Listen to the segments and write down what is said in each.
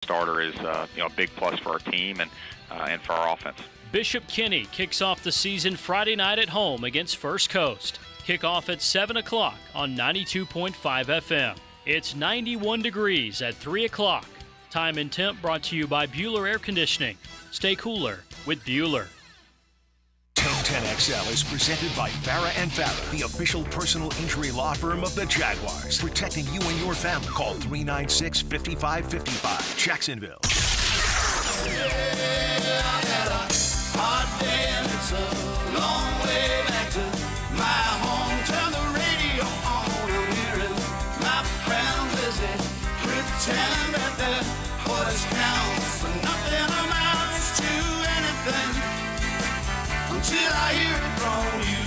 starter is a big plus for our team and for our offense. Bishop Kenny kicks off the season Friday night at home against First Coast. Kickoff at 7 o'clock on 92.5 FM. It's 91 degrees at 3 o'clock. Time and temp brought to you by Bueller Air Conditioning. Stay cooler with Bueller. 1010XL is presented by Farah & Farah, the official personal injury law firm of the Jaguars. Protecting you and your family. Call 396-5555. Jacksonville. Hot day and it's a long way back to my home. Turn the radio on and hear it. My friend Lizzie pretend that their voice counts, but nothing amounts to anything until I hear it from you.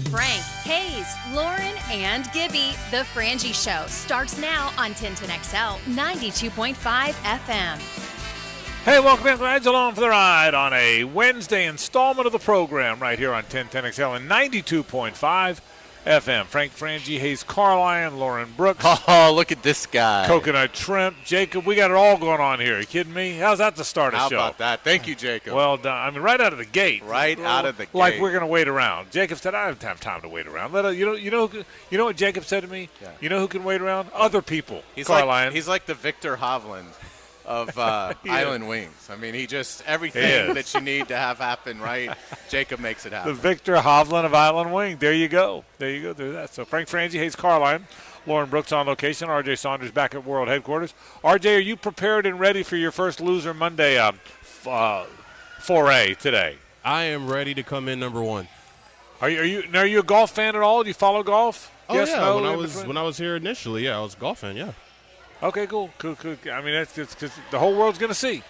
Frank, Hayes, Lauren, and Gibby. The Frangie Show starts now on 1010XL 92.5 FM. Hey, welcome in. Glad you're along for the ride on a Wednesday installment of the program right here on 1010XL and 92.5 FM. Frank, Frangie, Hayes, Carline, Lauren Brooks. Oh, look at this guy. Coconut Shrimp, Jacob. We got it all going on here. Are you kidding me? How's that to start a show? How about that? Thank you, Jacob. Well done. I mean, right out of the gate. Right out of the gate. Like we're going to wait around. Jacob said, I don't have time to wait around. You know what Jacob said to me? Yeah. You know who can wait around? Other people. He's Carline. he's like the Victor Hovland of Island Wings. I mean, everything that you need to have happen, right? Jacob makes it happen. The Victor Hovland of Island Wing. There you go. There's that. So Frank Frangie, Hayes Carline, Lauren Brooks on location. RJ Saunders back at World Headquarters. RJ, are you prepared and ready for your first Loser Monday foray today? I am ready to come in number one. Are you a golf fan at all? Do you follow golf? Oh yes, yeah, no, when I was here initially, I was a golf fan. Yeah. Okay, cool. I mean, that's just because the whole world's going to see.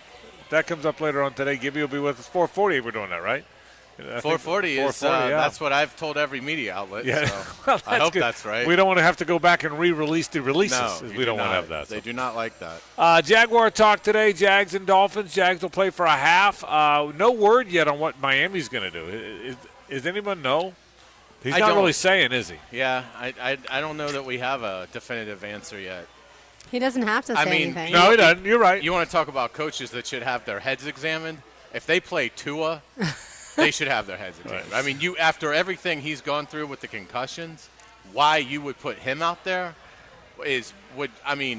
That comes up later on today. Gibby will be with us 4:40 if we're doing that, right? 440 is that's what I've told every media outlet. Yeah, So well, I hope good. that's right. We don't want to have to go back and re-release the releases. No, we don't want to have that. They do not like that. Jaguar talk today. Jags and Dolphins. Jags will play for a half. No word yet on what Miami's going to do. Is anyone know? He's not really saying, is he? Yeah, I don't know that we have a definitive answer yet. He doesn't have to say anything. No, he doesn't. You're right. You want to talk about coaches that should have their heads examined? If they play Tua, they should have their heads examined. Right. I mean, after everything he's gone through with the concussions, why you would put him out there would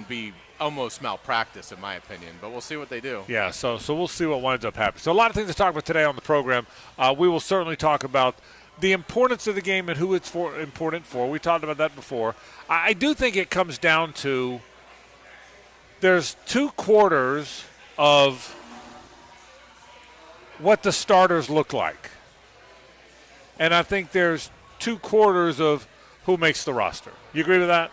be almost malpractice in my opinion. But we'll see what they do. Yeah, so we'll see what winds up happening. So a lot of things to talk about today on the program. We will certainly talk about the importance of the game and who it's important for. We talked about that before. I do think it comes down to there's 2 quarters of what the starters look like. And I think there's 2 quarters of who makes the roster. You agree with that?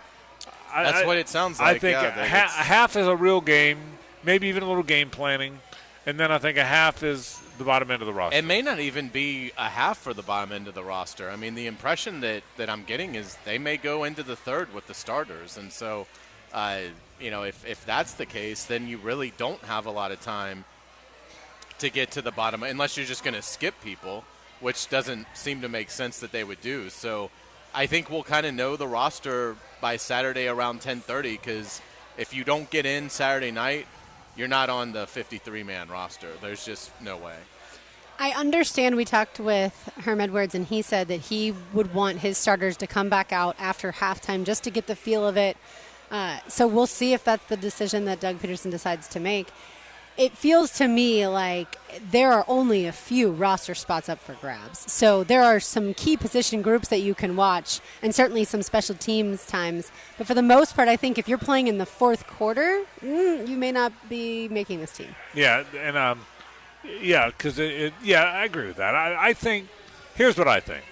That's what it sounds like. I think a half is a real game, maybe even a little game planning, and then I think a half is the bottom end of the roster. It may not even be a half for the bottom end of the roster. I mean, the impression that I'm getting is they may go into the third with the starters. And so, if that's the case, then you really don't have a lot of time to get to the bottom, unless you're just going to skip people, which doesn't seem to make sense that they would do. So I think we'll kind of know the roster by Saturday around 10:30, because if you don't get in Saturday night, you're not on the 53-man roster. There's just no way. I understand we talked with Herm Edwards, and he said that he would want his starters to come back out after halftime just to get the feel of it. So we'll see if that's the decision that Doug Peterson decides to make. It feels to me like there are only a few roster spots up for grabs. So there are some key position groups that you can watch, and certainly some special teams times. But for the most part, I think if you're playing in the fourth quarter, you may not be making this team. Yeah, and I agree with that. I think, here's what I think.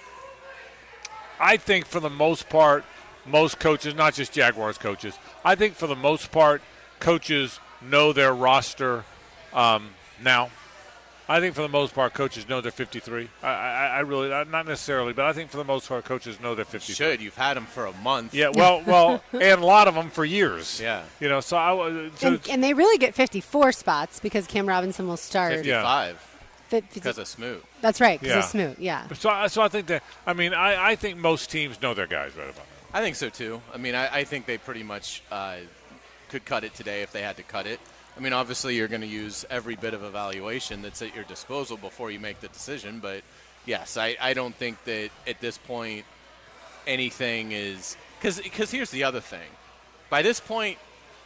I think for the most part, most coaches, not just Jaguars coaches, I think for the most part, coaches know their roster now. I think for the most part, coaches know their 53. I really, not necessarily, but I think for the most part, coaches know their 53. Should. You've had them for a month. Yeah, well, and a lot of them for years. Yeah. And they really get 54 spots because Cam Robinson will start. 55. Because of Smoot. That's right, because of Smoot, yeah. So I think that, I think most teams know their guys right about now. I think so, too. I mean, I think they pretty much could cut it today if they had to cut it. I mean, obviously you're going to use every bit of evaluation that's at your disposal before you make the decision. But, yes, I don't think that at this point anything is – because here's the other thing. By this point,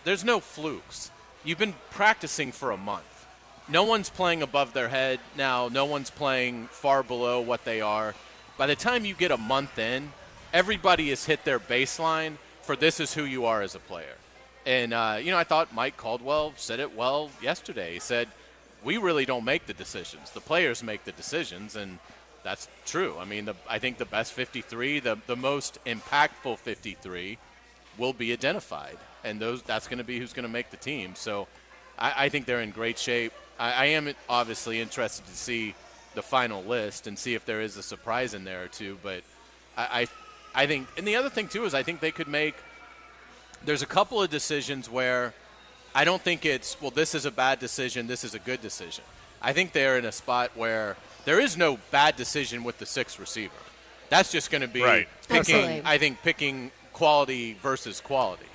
there's no flukes. You've been practicing for a month. No one's playing above their head now. No one's playing far below what they are. By the time you get a month in, everybody has hit their baseline for this is who you are as a player. And, I thought Mike Caldwell said it well yesterday. He said, we really don't make the decisions. The players make the decisions, and that's true. I mean, I think the best 53, the most impactful 53 will be identified, and that's going to be who's going to make the team. So I think they're in great shape. I am obviously interested to see the final list and see if there is a surprise in there or two. But I think – and the other thing, too, is I think they could make – there's a couple of decisions where I don't think it's, well, this is a bad decision, this is a good decision. I think they're in a spot where there is no bad decision with the sixth receiver. That's just going to be picking quality versus quality.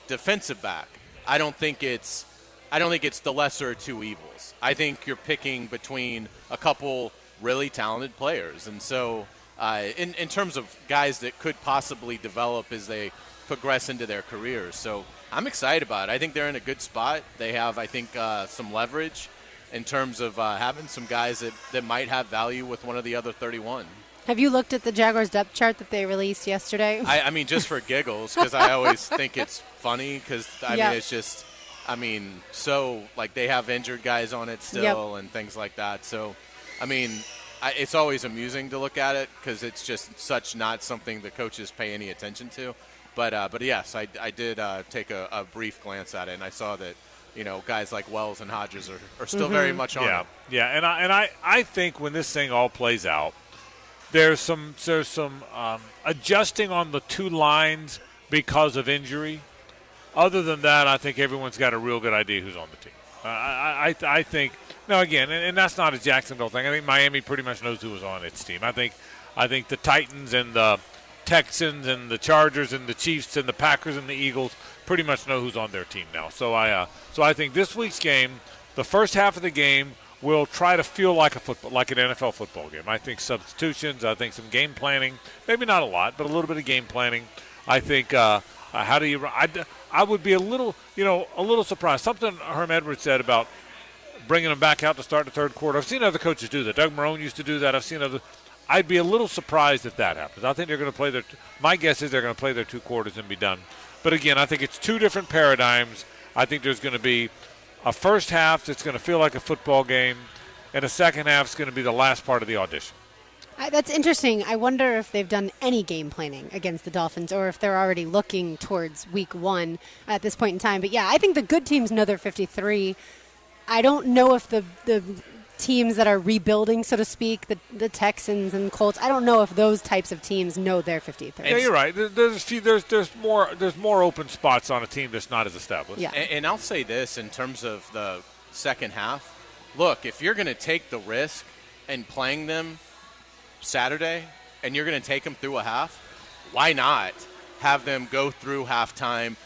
Defensive back, I don't think it's the lesser of two evils. I think you're picking between a couple really talented players. And so in terms of guys that could possibly develop as they progress into their careers. So I'm excited about it. I think they're in a good spot. They have, I think, some leverage in terms of having some guys that might have value with one of the other 31. Have you looked at the Jaguars depth chart that they released yesterday? I mean, just for giggles, because I always think it's funny because, mean, it's just, so, like, they have injured guys on it still and things like that. So, I mean, it's always amusing to look at it because it's just such not something the coaches pay any attention to. But yes, I did take a brief glance at it, and I saw that, guys like Wells and Hodges are still very much on it. Yeah, and I think when this thing all plays out, there's some adjusting on the two lines because of injury. Other than that, I think everyone's got a real good idea who's on the team. I think now again, and that's not a Jacksonville thing. I think Miami pretty much knows who was on its team. I think the Titans and the Texans and the Chargers and the Chiefs and the Packers and the Eagles pretty much know who's on their team now. So I think this week's game, the first half of the game, will try to feel like an NFL football game. I think substitutions, I think some game planning, maybe not a lot, but a little bit of game planning. I think I would be a little surprised. Something Herm Edwards said about bringing them back out to start the third quarter. I've seen other coaches do that. Doug Marrone used to do that. I'd be a little surprised if that happens. I think they're going to play my guess is they're going to play their 2 quarters and be done. But again, I think it's two different paradigms. I think there's going to be a first half that's going to feel like a football game, and a second half is going to be the last part of the audition. That's interesting. I wonder if they've done any game planning against the Dolphins or if they're already looking towards week 1 at this point in time. But, yeah, I think the good teams know their 53. I don't know if the teams that are rebuilding, so to speak, the Texans and Colts, I don't know if those types of teams know their 53. Yeah, you're right. There's more open spots on a team that's not as established. Yeah. And I'll say this in terms of the second half. Look, if you're going to take the risk and playing them Saturday and you're going to take them through a half, why not have them go through halftime,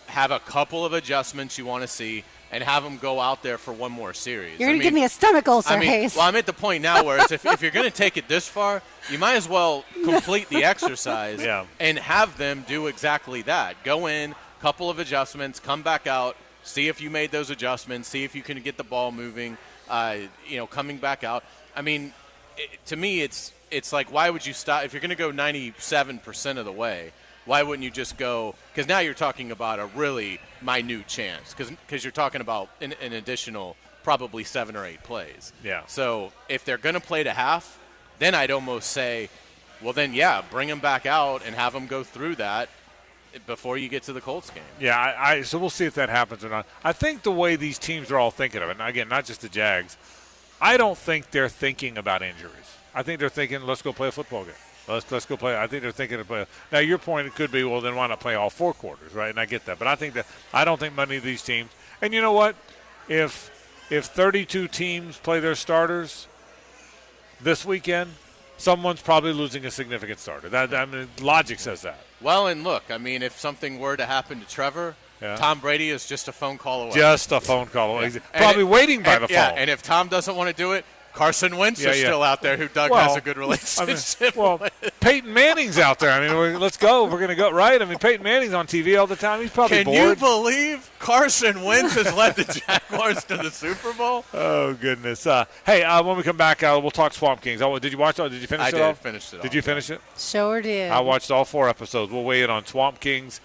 have a couple of adjustments you want to see, and have them go out there for one more series. You're going to give me a stomach ulcer, Hayes. Well, I'm at the point now where if you're going to take it this far, you might as well complete the exercise and have them do exactly that. Go in, couple of adjustments, come back out, see if you made those adjustments, see if you can get the ball moving, coming back out. I mean, to me, it's like, why would you stop? If you're going to go 97% of the way, why wouldn't you just go? Because now you're talking about a really minute chance because you're talking about an additional probably 7 or 8 plays. Yeah. So if they're going to play to half, then I'd almost say, well, then, bring them back out and have them go through that before you get to the Colts game. Yeah, so we'll see if that happens or not. I think the way these teams are all thinking of it, and again, not just the Jags, I don't think they're thinking about injuries. I think they're thinking, let's go play a football game. Let's go play. I think they're thinking of play. Now, your point, it could be, well, then why not play all 4 quarters, right? And I get that. But I don't think many of these teams – and you know what? If 32 teams play their starters this weekend, someone's probably losing a significant starter. Logic says that. Well, and look, I mean, if something were to happen to Trevor, Yeah. Tom Brady is just a phone call away. Just a phone call away. Yeah. Probably waiting by the phone. Yeah, and if Tom doesn't want to do it, Carson Wentz is still out there, who Doug has a good relationship with. Peyton Manning's out there. I mean, let's go. We're going to go, right? I mean, Peyton Manning's on TV all the time. He's probably bored. Can you believe Carson Wentz has led the Jaguars to the Super Bowl? Oh, goodness. Hey, when we come back, we'll talk Swamp Kings. Did you watch it? Did you finish it all? I did finish it all. Did you finish it? Sure did. I watched all 4 episodes. We'll weigh in on Swamp Kings.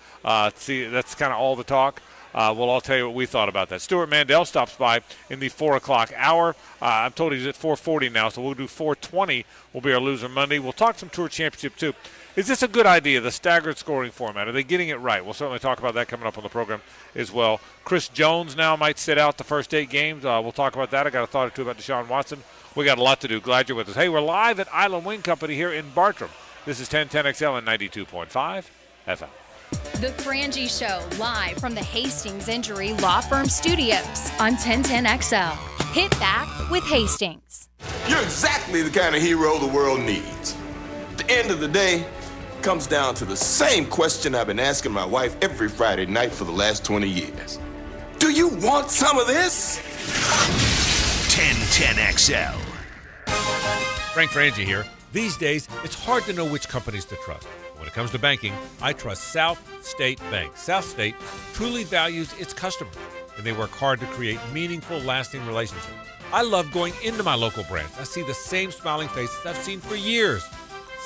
See, that's kind of all the talk. We'll all tell you what we thought about that. Stuart Mandel stops by in the 4 o'clock hour. I'm told he's at 4:40 now, so we'll do 4:20 will be our Loser Monday. We'll talk some Tour Championship, too. Is this a good idea, the staggered scoring format? Are they getting it right? We'll certainly talk about that coming up on the program as well. Chris Jones now might sit out the first 8 games. We'll talk about that. I got a thought or two about Deshaun Watson. We got a lot to do. Glad you're with us. Hey, we're live at Island Wing Company here in Bartram. This is 1010XL and 92.5 FM. The Frangie Show, live from the Hastings Injury Law Firm Studios on 1010XL. Hit back with Hastings. You're exactly the kind of hero the world needs. At the end of the day, it comes down to the same question I've been asking my wife every Friday night for the last 20 years. Do you want some of this? 1010XL. Frank Frangie here. These days, it's hard to know which companies to trust. When it comes to banking, I trust South State Bank. South State truly values its customers, and they work hard to create meaningful, lasting relationships. I love going into my local branch. I see the same smiling faces I've seen for years.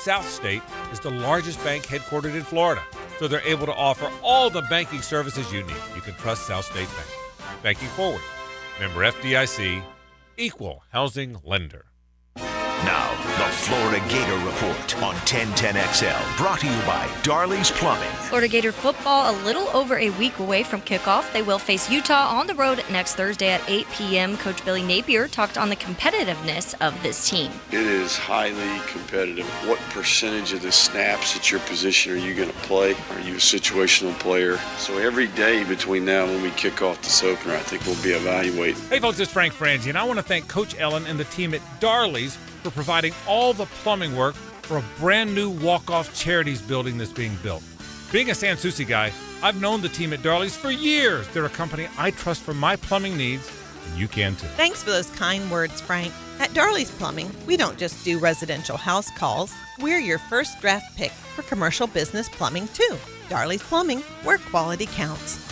South State is the largest bank headquartered in Florida, so they're able to offer all the banking services you need. You can trust South State Bank. Banking forward. Member FDIC, equal housing lender. Now, the Florida Gator Report on 1010XL, brought to you by Darley's Plumbing. Florida Gator football a little over a week away from kickoff. They will face Utah on the road next Thursday at 8 p.m. Coach Billy Napier talked on the competitiveness of this team. It is highly competitive. What percentage of the snaps at your position are you going to play? Are you a situational player? So every day between now and when we kick off this opener, I think we'll be evaluating. Hey folks, it's Frank Frangie, and I want to thank Coach Ellen and the team at Darley's for providing all the plumbing work for a brand new walk-off charities building that's being built. Being a San Souci guy, I've known the team at Darley's for years. They're a company I trust for my plumbing needs, and you can too. Thanks for those kind words, Frank. At Darley's Plumbing, we don't just do residential house calls. We're your first draft pick for commercial business plumbing too. Darley's Plumbing, where quality counts.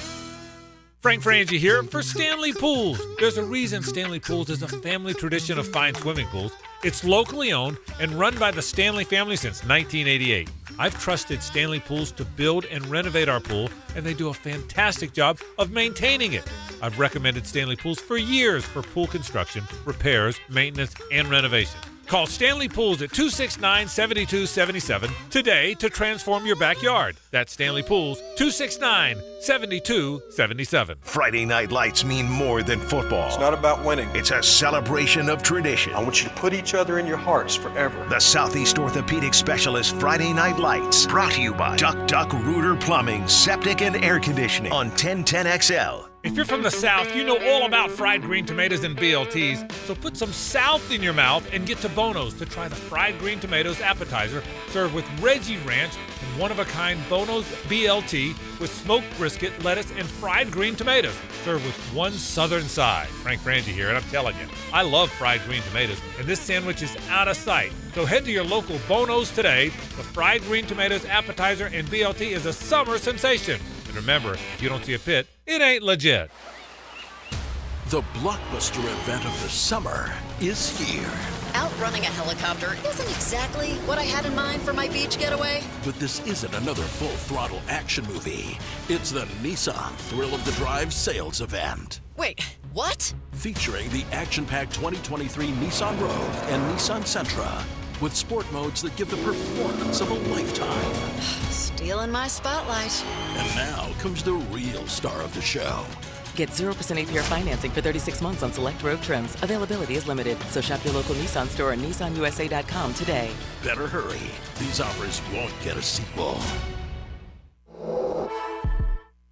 Frank Frangie here for Stanley Pools. There's a reason Stanley Pools is a family tradition of fine swimming pools. It's locally owned and run by the Stanley family since 1988. I've trusted Stanley Pools to build and renovate our pool, and they do a fantastic job of maintaining it. I've recommended Stanley Pools for years for pool construction, repairs, maintenance, and renovation. Call Stanley Pools at 269-7277 today to transform your backyard. That's Stanley Pools, 269-7277. Friday Night Lights mean more than football. It's not about winning. It's a celebration of tradition. I want you to put each other in your hearts forever. The Southeast Orthopedic Specialist Friday Night Lights, brought to you by Duck Duck Rooter Plumbing, Septic and Air Conditioning on 1010XL. If you're from the South, you know all about fried green tomatoes and BLTs, so put some South in your mouth and get to Bono's to try the fried green tomatoes appetizer served with Reggie Ranch and one-of-a-kind Bono's BLT with smoked brisket, lettuce, and fried green tomatoes served with one southern side. Frank Frangie here, and I'm telling you, I love fried green tomatoes, and this sandwich is out of sight. So head to your local Bono's today. The fried green tomatoes appetizer and BLT is a summer sensation. And remember, if you don't see a pit, it ain't legit. The blockbuster event of the summer is here. Outrunning a helicopter isn't exactly what I had in mind for my beach getaway. But this isn't another full-throttle action movie. It's the Nissan Thrill of the Drive sales event. Wait, what? Featuring the action-packed 2023 Nissan Rogue and Nissan Sentra, with sport modes that give the performance of a lifetime. Stealing my spotlight. And now comes the real star of the show. Get 0% APR financing for 36 months on select Rogue trims. Availability is limited, so shop your local Nissan store or nissanusa.com today. Better hurry. These offers won't get a sequel.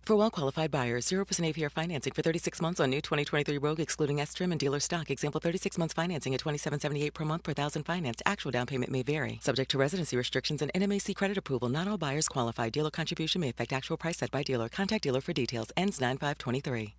For well-qualified buyers, 0% APR financing for 36 months on new 2023 Rogue excluding S-Trim and dealer stock. Example, 36 months financing at $27.78 per month per thousand financed. Actual down payment may vary. Subject to residency restrictions and NMAC credit approval. Not all buyers qualify. Dealer contribution may affect actual price set by dealer. Contact dealer for details. Ends 9/5/23.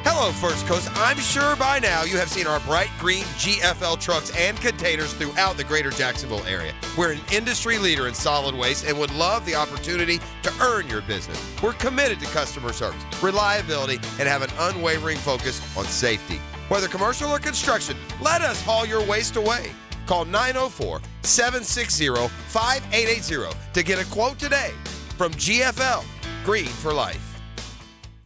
Hello, First Coast. I'm sure by now you have seen our bright green GFL trucks and containers throughout the greater Jacksonville area. We're an industry leader in solid waste and would love the opportunity to earn your business. We're committed to customer service, reliability, and have an unwavering focus on safety. Whether commercial or construction, let us haul your waste away. Call 904-760-5880 to get a quote today from GFL, Green for Life.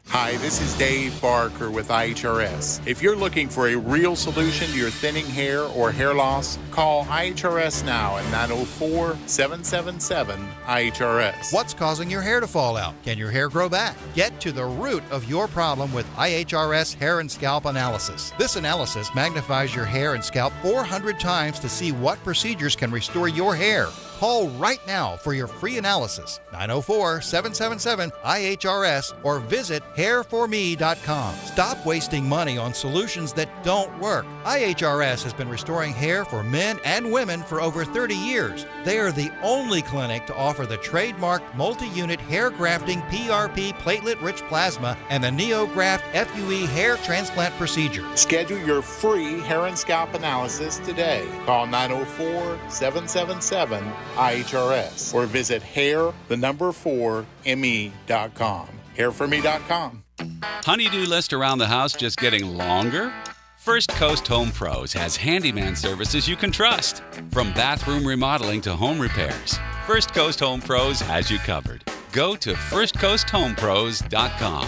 Hi, this is Dave Barker with IHRS. If you're looking for a real solution to your thinning hair or hair loss, call IHRS now at 904-777-IHRS. What's causing your hair to fall out? Can your hair grow back? Get to the root of your problem with IHRS Hair and Scalp Analysis. This analysis magnifies your hair and scalp 400 times to see what procedures can restore your hair. Call right now for your free analysis, 904-777-IHRS, or visit hairforme.com. Stop wasting money on solutions that don't work. IHRS has been restoring hair for men and women for over 30 years. They are the only clinic to offer the trademarked multi-unit hair grafting PRP platelet-rich plasma and the NeoGraft FUE hair transplant procedure. Schedule your free hair and scalp analysis today. Call 904-777-IHRS or visit hair4me.com. Hairforme.com. Honey-do list around the house just getting longer? First Coast Home Pros has handyman services you can trust. From bathroom remodeling to home repairs, First Coast Home Pros has you covered. Go to firstcoasthomepros.com.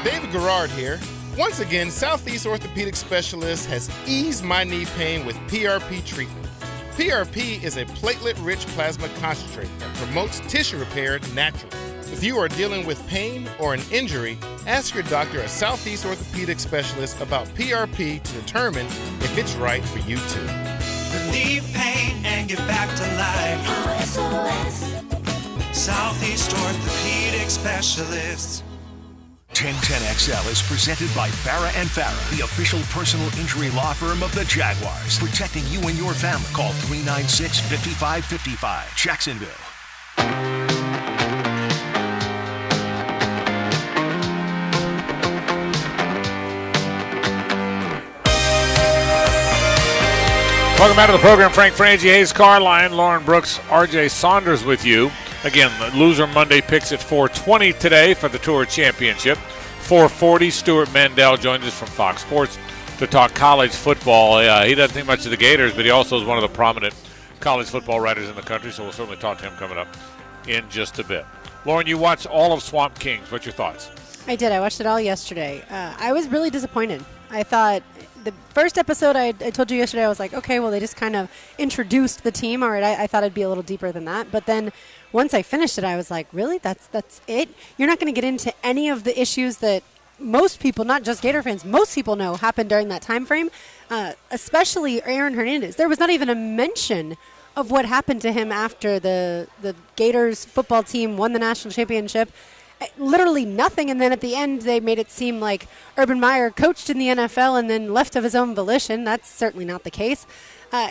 David Garrard here. Once again, Southeast Orthopedic Specialist has eased my knee pain with PRP treatment. PRP is a platelet-rich plasma concentrate that promotes tissue repair naturally. If you are dealing with pain or an injury, ask your doctor at Southeast Orthopedic Specialist about PRP to determine if it's right for you too. Relieve pain and get back to life. SOS. Southeast Orthopedic Specialists. 1010XL is presented by Farah & Farah, the official personal injury law firm of the Jaguars, protecting you and your family. Call 396-5555, Jacksonville. Welcome back to the program. Frank Frangie, Hayes Carline, Lauren Brooks, RJ Saunders with you. Again, the Loser Monday picks at 4:20 today for the Tour Championship. 4:40, Stuart Mandel joins us from Fox Sports to talk college football. He doesn't think much of the Gators, but he also is one of the prominent college football writers in the country, so we'll certainly talk to him coming up in just a bit. Lauren, you watched all of Swamp Kings. What's your thoughts? I did. I watched it all yesterday. I was really disappointed. I thought the first episode, I told you yesterday, I was like, okay, well, they just kind of introduced the team. All right, I thought it'd be a little deeper than that. But then once I finished it, I was like, really? That's it? You're not going to get into any of the issues that most people, not just Gator fans, most people know happened during that time frame, especially Aaron Hernandez. There was not even a mention of what happened to him after the Gators football team won the national championship. Literally nothing, and then at the end they made it seem like Urban Meyer coached in the NFL and then left of his own volition. That's certainly not the case.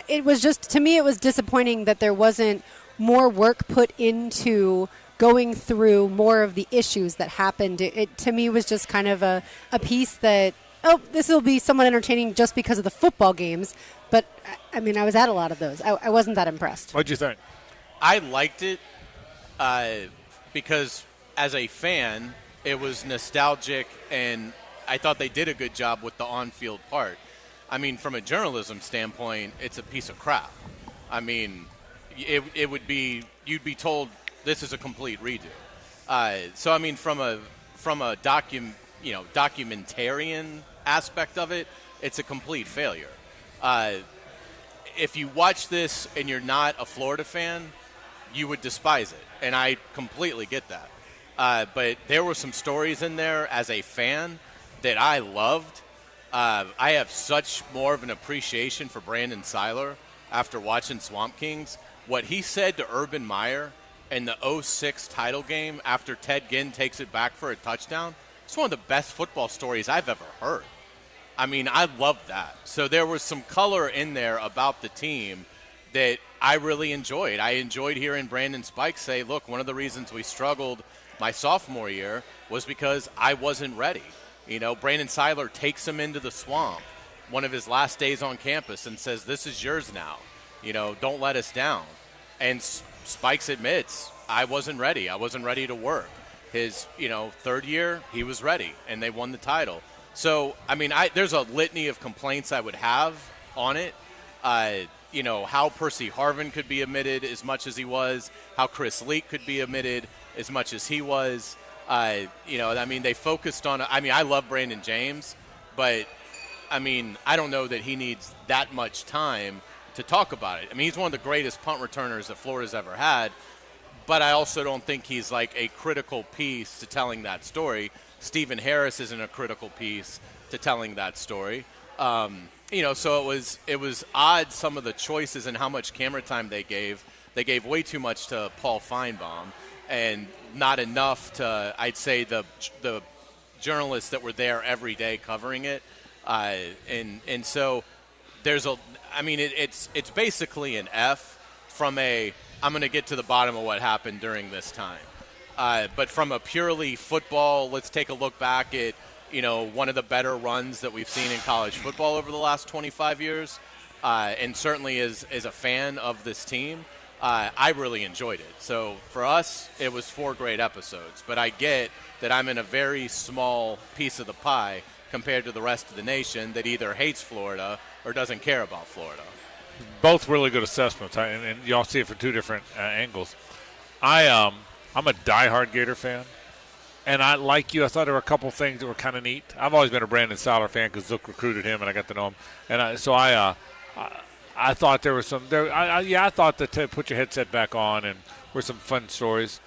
It was just, to me, it was disappointing that there wasn't more work put into going through more of the issues that happened. It to me was just kind of a piece that, oh, this will be somewhat entertaining just because of the football games. But, I mean, I was at a lot of those. I wasn't that impressed. What'd you think? I liked it because as a fan, it was nostalgic, and I thought they did a good job with the on-field part. I mean, from a journalism standpoint, it's a piece of crap. I mean, it would be, you'd be told this is a complete redo. So I mean, from a documentarian aspect of it, it's a complete failure. If you watch this and you're not a Florida fan, you would despise it, and I completely get that. But there were some stories in there as a fan that I loved. I have such more of an appreciation for Brandon Seiler after watching Swamp Kings. What he said to Urban Meyer in the 06 title game after Ted Ginn takes it back for a touchdown. It's one of the best football stories I've ever heard. I mean, I love that. So there was some color in there about the team that I really enjoyed. I enjoyed hearing Brandon Spike say, look, one of the reasons we struggled my sophomore year was because I wasn't ready. You know, Brandon Seiler takes him into the swamp one of his last days on campus and says, this is yours now. You know, don't let us down. And Spikes admits, I wasn't ready. I wasn't ready to work. His, third year, he was ready, and they won the title. So, I mean, there's a litany of complaints I would have on it. How Percy Harvin could be omitted as much as he was, how Chris Leak could be omitted as much as he was. They focused on – I love Brandon James, but, I don't know that he needs that much time to talk about it. I mean, he's one of the greatest punt returners that Florida's ever had, but I also don't think he's like a critical piece to telling that story. Stephen Harris isn't a critical piece to telling that story. So it was odd, some of the choices and how much camera time they gave. They gave way too much to Paul Feinbaum and not enough to, I'd say, the journalists that were there every day covering it. And so there's it's basically an F from I'm going to get to the bottom of what happened during this time. But from a purely football, let's take a look back at, one of the better runs that we've seen in college football over the last 25 years. And certainly as a fan of this team, I really enjoyed it. So for us, it was 4 great episodes. But I get that I'm in a very small piece of the pie compared to the rest of the nation that either hates Florida or doesn't care about Florida. Both really good assessments, and y'all see it from 2 different angles. I'm a diehard Gator fan, and I thought there were a couple things that were kind of neat. I've always been a Brandon Seiler fan because Zook recruited him, and I got to know him. And I thought there was some there. I thought that put your headset back on and were some fun stories.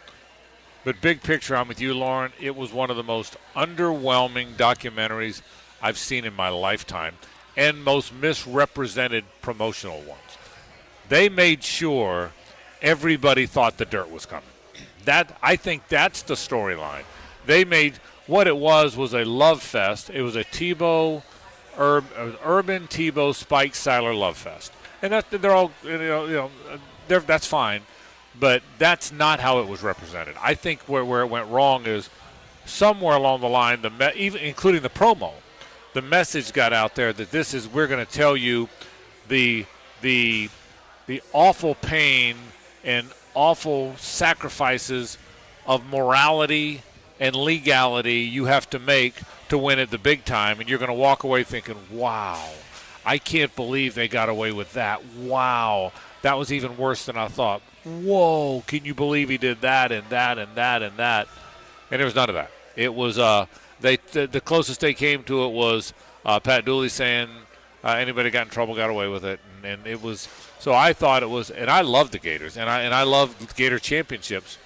But big picture, I'm with you, Lauren. It was one of the most underwhelming documentaries I've seen in my lifetime, and most misrepresented promotional ones. They made sure everybody thought the dirt was coming. I think that's the storyline. They made what it was a love fest. It was a Urban Tebow Spike Seiler love fest, and they're all that's fine, but that's not how it was represented. I think where it went wrong is somewhere along the line, even including the promo, the message got out there that we're going to tell you the awful pain and awful sacrifices of morality and legality you have to make to win at the big time, and you're going to walk away thinking, wow, I can't believe they got away with that. Wow, that was even worse than I thought. Whoa, can you believe he did that and that and that and that? And there was none of that. It was the closest they came to it was Pat Dooley saying anybody got in trouble got away with it, and it was. So I thought it was, and I love the Gators, and I love Gator championships,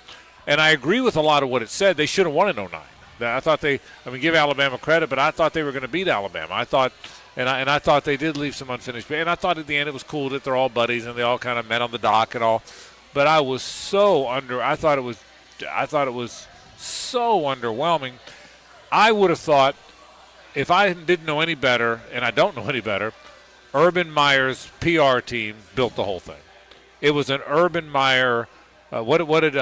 and I agree with a lot of what it said. They should have won in 09. I thought give Alabama credit, but I thought they were going to beat Alabama. I thought, and I thought they did leave some unfinished, and I thought at the end it was cool that they're all buddies and they all kind of met on the dock and all, but I was so I thought it was so underwhelming. I would have thought, if I didn't know any better, and I don't know any better, Urban Meyer's PR team built the whole thing. It was an Urban Meyer. What did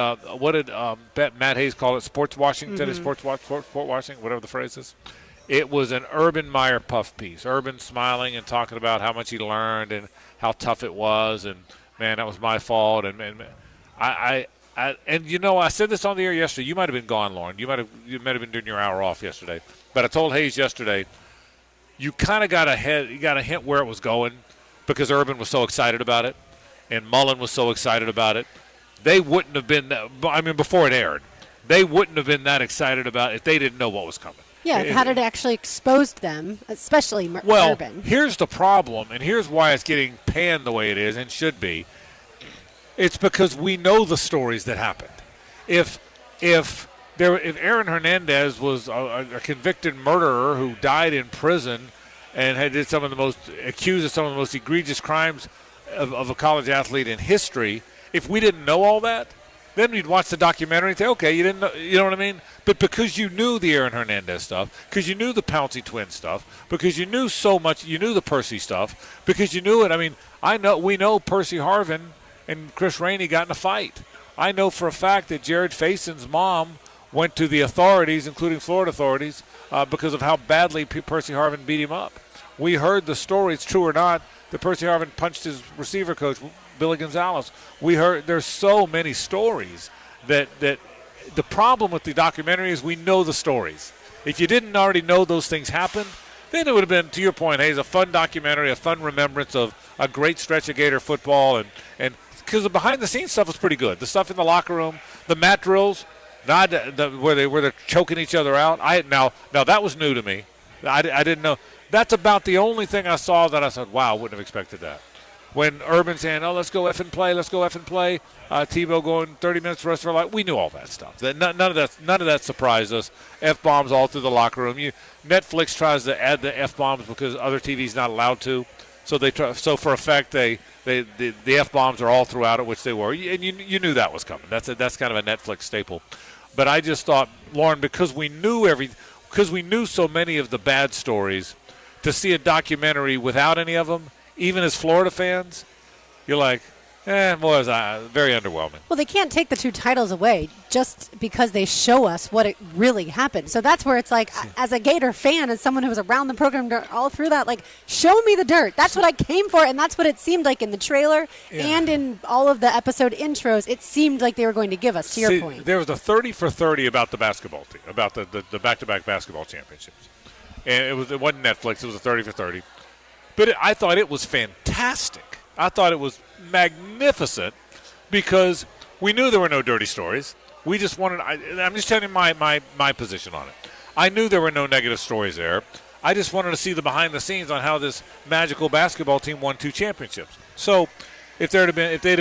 Matt Hayes call it? Sports washing, sport washing, whatever the phrase is. It was an Urban Meyer puff piece. Urban smiling and talking about how much he learned and how tough it was, and man, that was my fault. And I said this on the air yesterday. You might have been gone, Lauren. You might have been doing your hour off yesterday. But I told Hayes yesterday, you kind of got a hint where it was going because Urban was so excited about it, and Mullen was so excited about it. They wouldn't have been before it aired, they wouldn't have been that excited about it if they didn't know what was coming. Yeah, had it actually exposed them, especially Urban. Well, here's the problem, and here's why it's getting panned the way it is and should be. It's because we know the stories that happened. If Aaron Hernandez was a convicted murderer who died in prison and accused of some of the most egregious crimes of a college athlete in history, if we didn't know all that, Then you'd watch the documentary and say, okay, you didn't know, you know what I mean? But because you knew the Aaron Hernandez stuff, because you knew the Pouncey twin stuff, because you knew so much, you knew the Percy stuff, because you knew it. I mean, we know Percy Harvin and Chris Rainey got in a fight. I know for a fact that Jared Faison's mom went to the authorities, including Florida authorities, because of how badly Percy Harvin beat him up. We heard the story, it's true or not, that Percy Harvin punched his receiver coach, Billy Gonzalez. We heard there's so many stories that the problem with the documentary is we know the stories. If you didn't already know those things happened, then it would have been, to your point, Hayes, a fun documentary, a fun remembrance of a great stretch of Gator football, and because the behind-the-scenes stuff was pretty good. The stuff in the locker room, the mat drills, where they're choking each other out. Now that was new to me. I didn't know. That's about the only thing I saw that I said, wow, I wouldn't have expected that. When Urban saying, oh, let's go F and play, Tebow going 30 minutes for the rest of our life, we knew all that stuff. None of that surprised us. F-bombs all through the locker room. Netflix tries to add the F-bombs because other TV's not allowed to. So so for effect, the F-bombs are all throughout it, which they were. And you knew that was coming. That's kind of a Netflix staple. But I just thought, Lauren, because we knew so many of the bad stories, to see a documentary without any of them, even as Florida fans, you're like, boy, it was very underwhelming. Well, they can't take the 2 titles away just because they show us what it really happened. So that's where it's like, as a Gator fan, as someone who was around the program all through that, like, show me the dirt. That's what I came for, and that's what it seemed like in the trailer and in all of the episode intros. It seemed like they were going to give us, to your point. There was a 30 for 30 about the basketball team, about the back-to-back basketball championships. And it wasn't Netflix. It was a 30 for 30. But I thought it was fantastic. I thought it was magnificent because we knew there were no dirty stories. We just wanted – I'm just telling you my position on it. I knew there were no negative stories there. I just wanted to see the behind-the-scenes on how this magical basketball team won 2 championships. So if they'd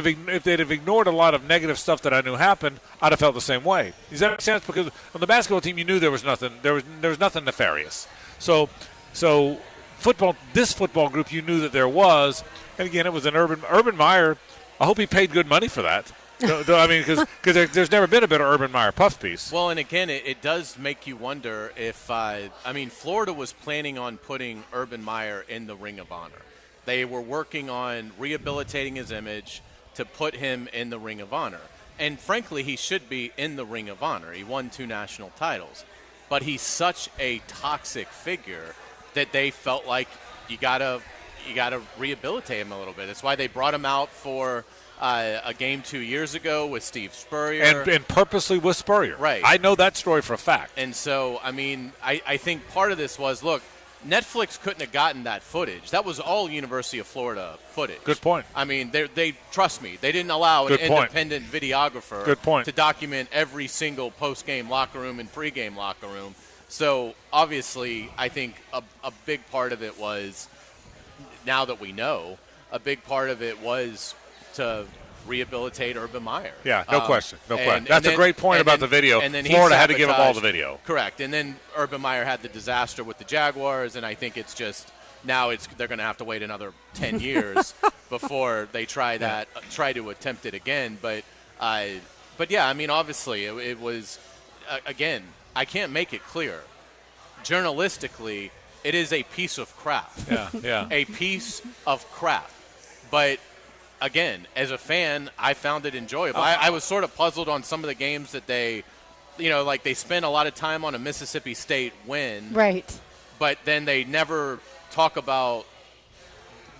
have ignored a lot of negative stuff that I knew happened, I'd have felt the same way. Does that make sense? Because on the basketball team, you knew there was nothing nefarious. So this football group, you knew that there was, and again, it was an Urban Meyer. I hope he paid good money for that. I mean, because there's never been a better Urban Meyer puff piece. Well, and again, it does make you wonder if Florida was planning on putting Urban Meyer in the Ring of Honor. They were working on rehabilitating his image to put him in the Ring of Honor, and frankly, he should be in the Ring of Honor. He won 2 national titles. But he's such a toxic figure that they felt like you gotta rehabilitate him a little bit. That's why they brought him out for a game 2 years ago with Steve Spurrier. And purposely with Spurrier. Right. I know that story for a fact. And so, I mean, I think part of this was, look, Netflix couldn't have gotten that footage. That was all University of Florida footage. Good point. I mean, they trust me. They didn't allow an independent videographer to document every single post-game locker room and pre-game locker room. So, obviously, I think a big part of it was, now that we know, a big part of it was to rehabilitate Urban Meyer. Yeah, no question. That's a great point about the video. And then Florida had to give him all the video. Correct. And then Urban Meyer had the disaster with the Jaguars, and I think it's just now they're going to have to wait another 10 years before they try to attempt it again. But yeah, I mean, obviously it was again, I can't make it clear. Journalistically, it is a piece of crap. Yeah. A piece of crap. But again, as a fan, I found it enjoyable. I was sort of puzzled on some of the games that they spent a lot of time on a Mississippi State win. Right. But then they never talk about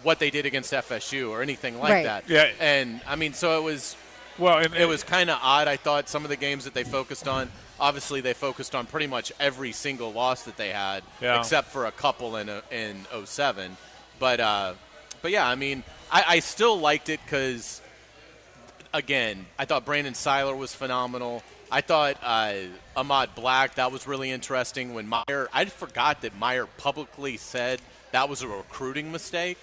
what they did against FSU or anything like that. Yeah. And, I mean, so it was it was kind of odd, I thought, some of the games that they focused on. Obviously, they focused on pretty much every single loss that they had, except for a couple in 07. But yeah, I mean, I still liked it because, again, I thought Brandon Seiler was phenomenal. I thought Ahmad Black, that was really interesting. When I forgot that Meyer publicly said that was a recruiting mistake.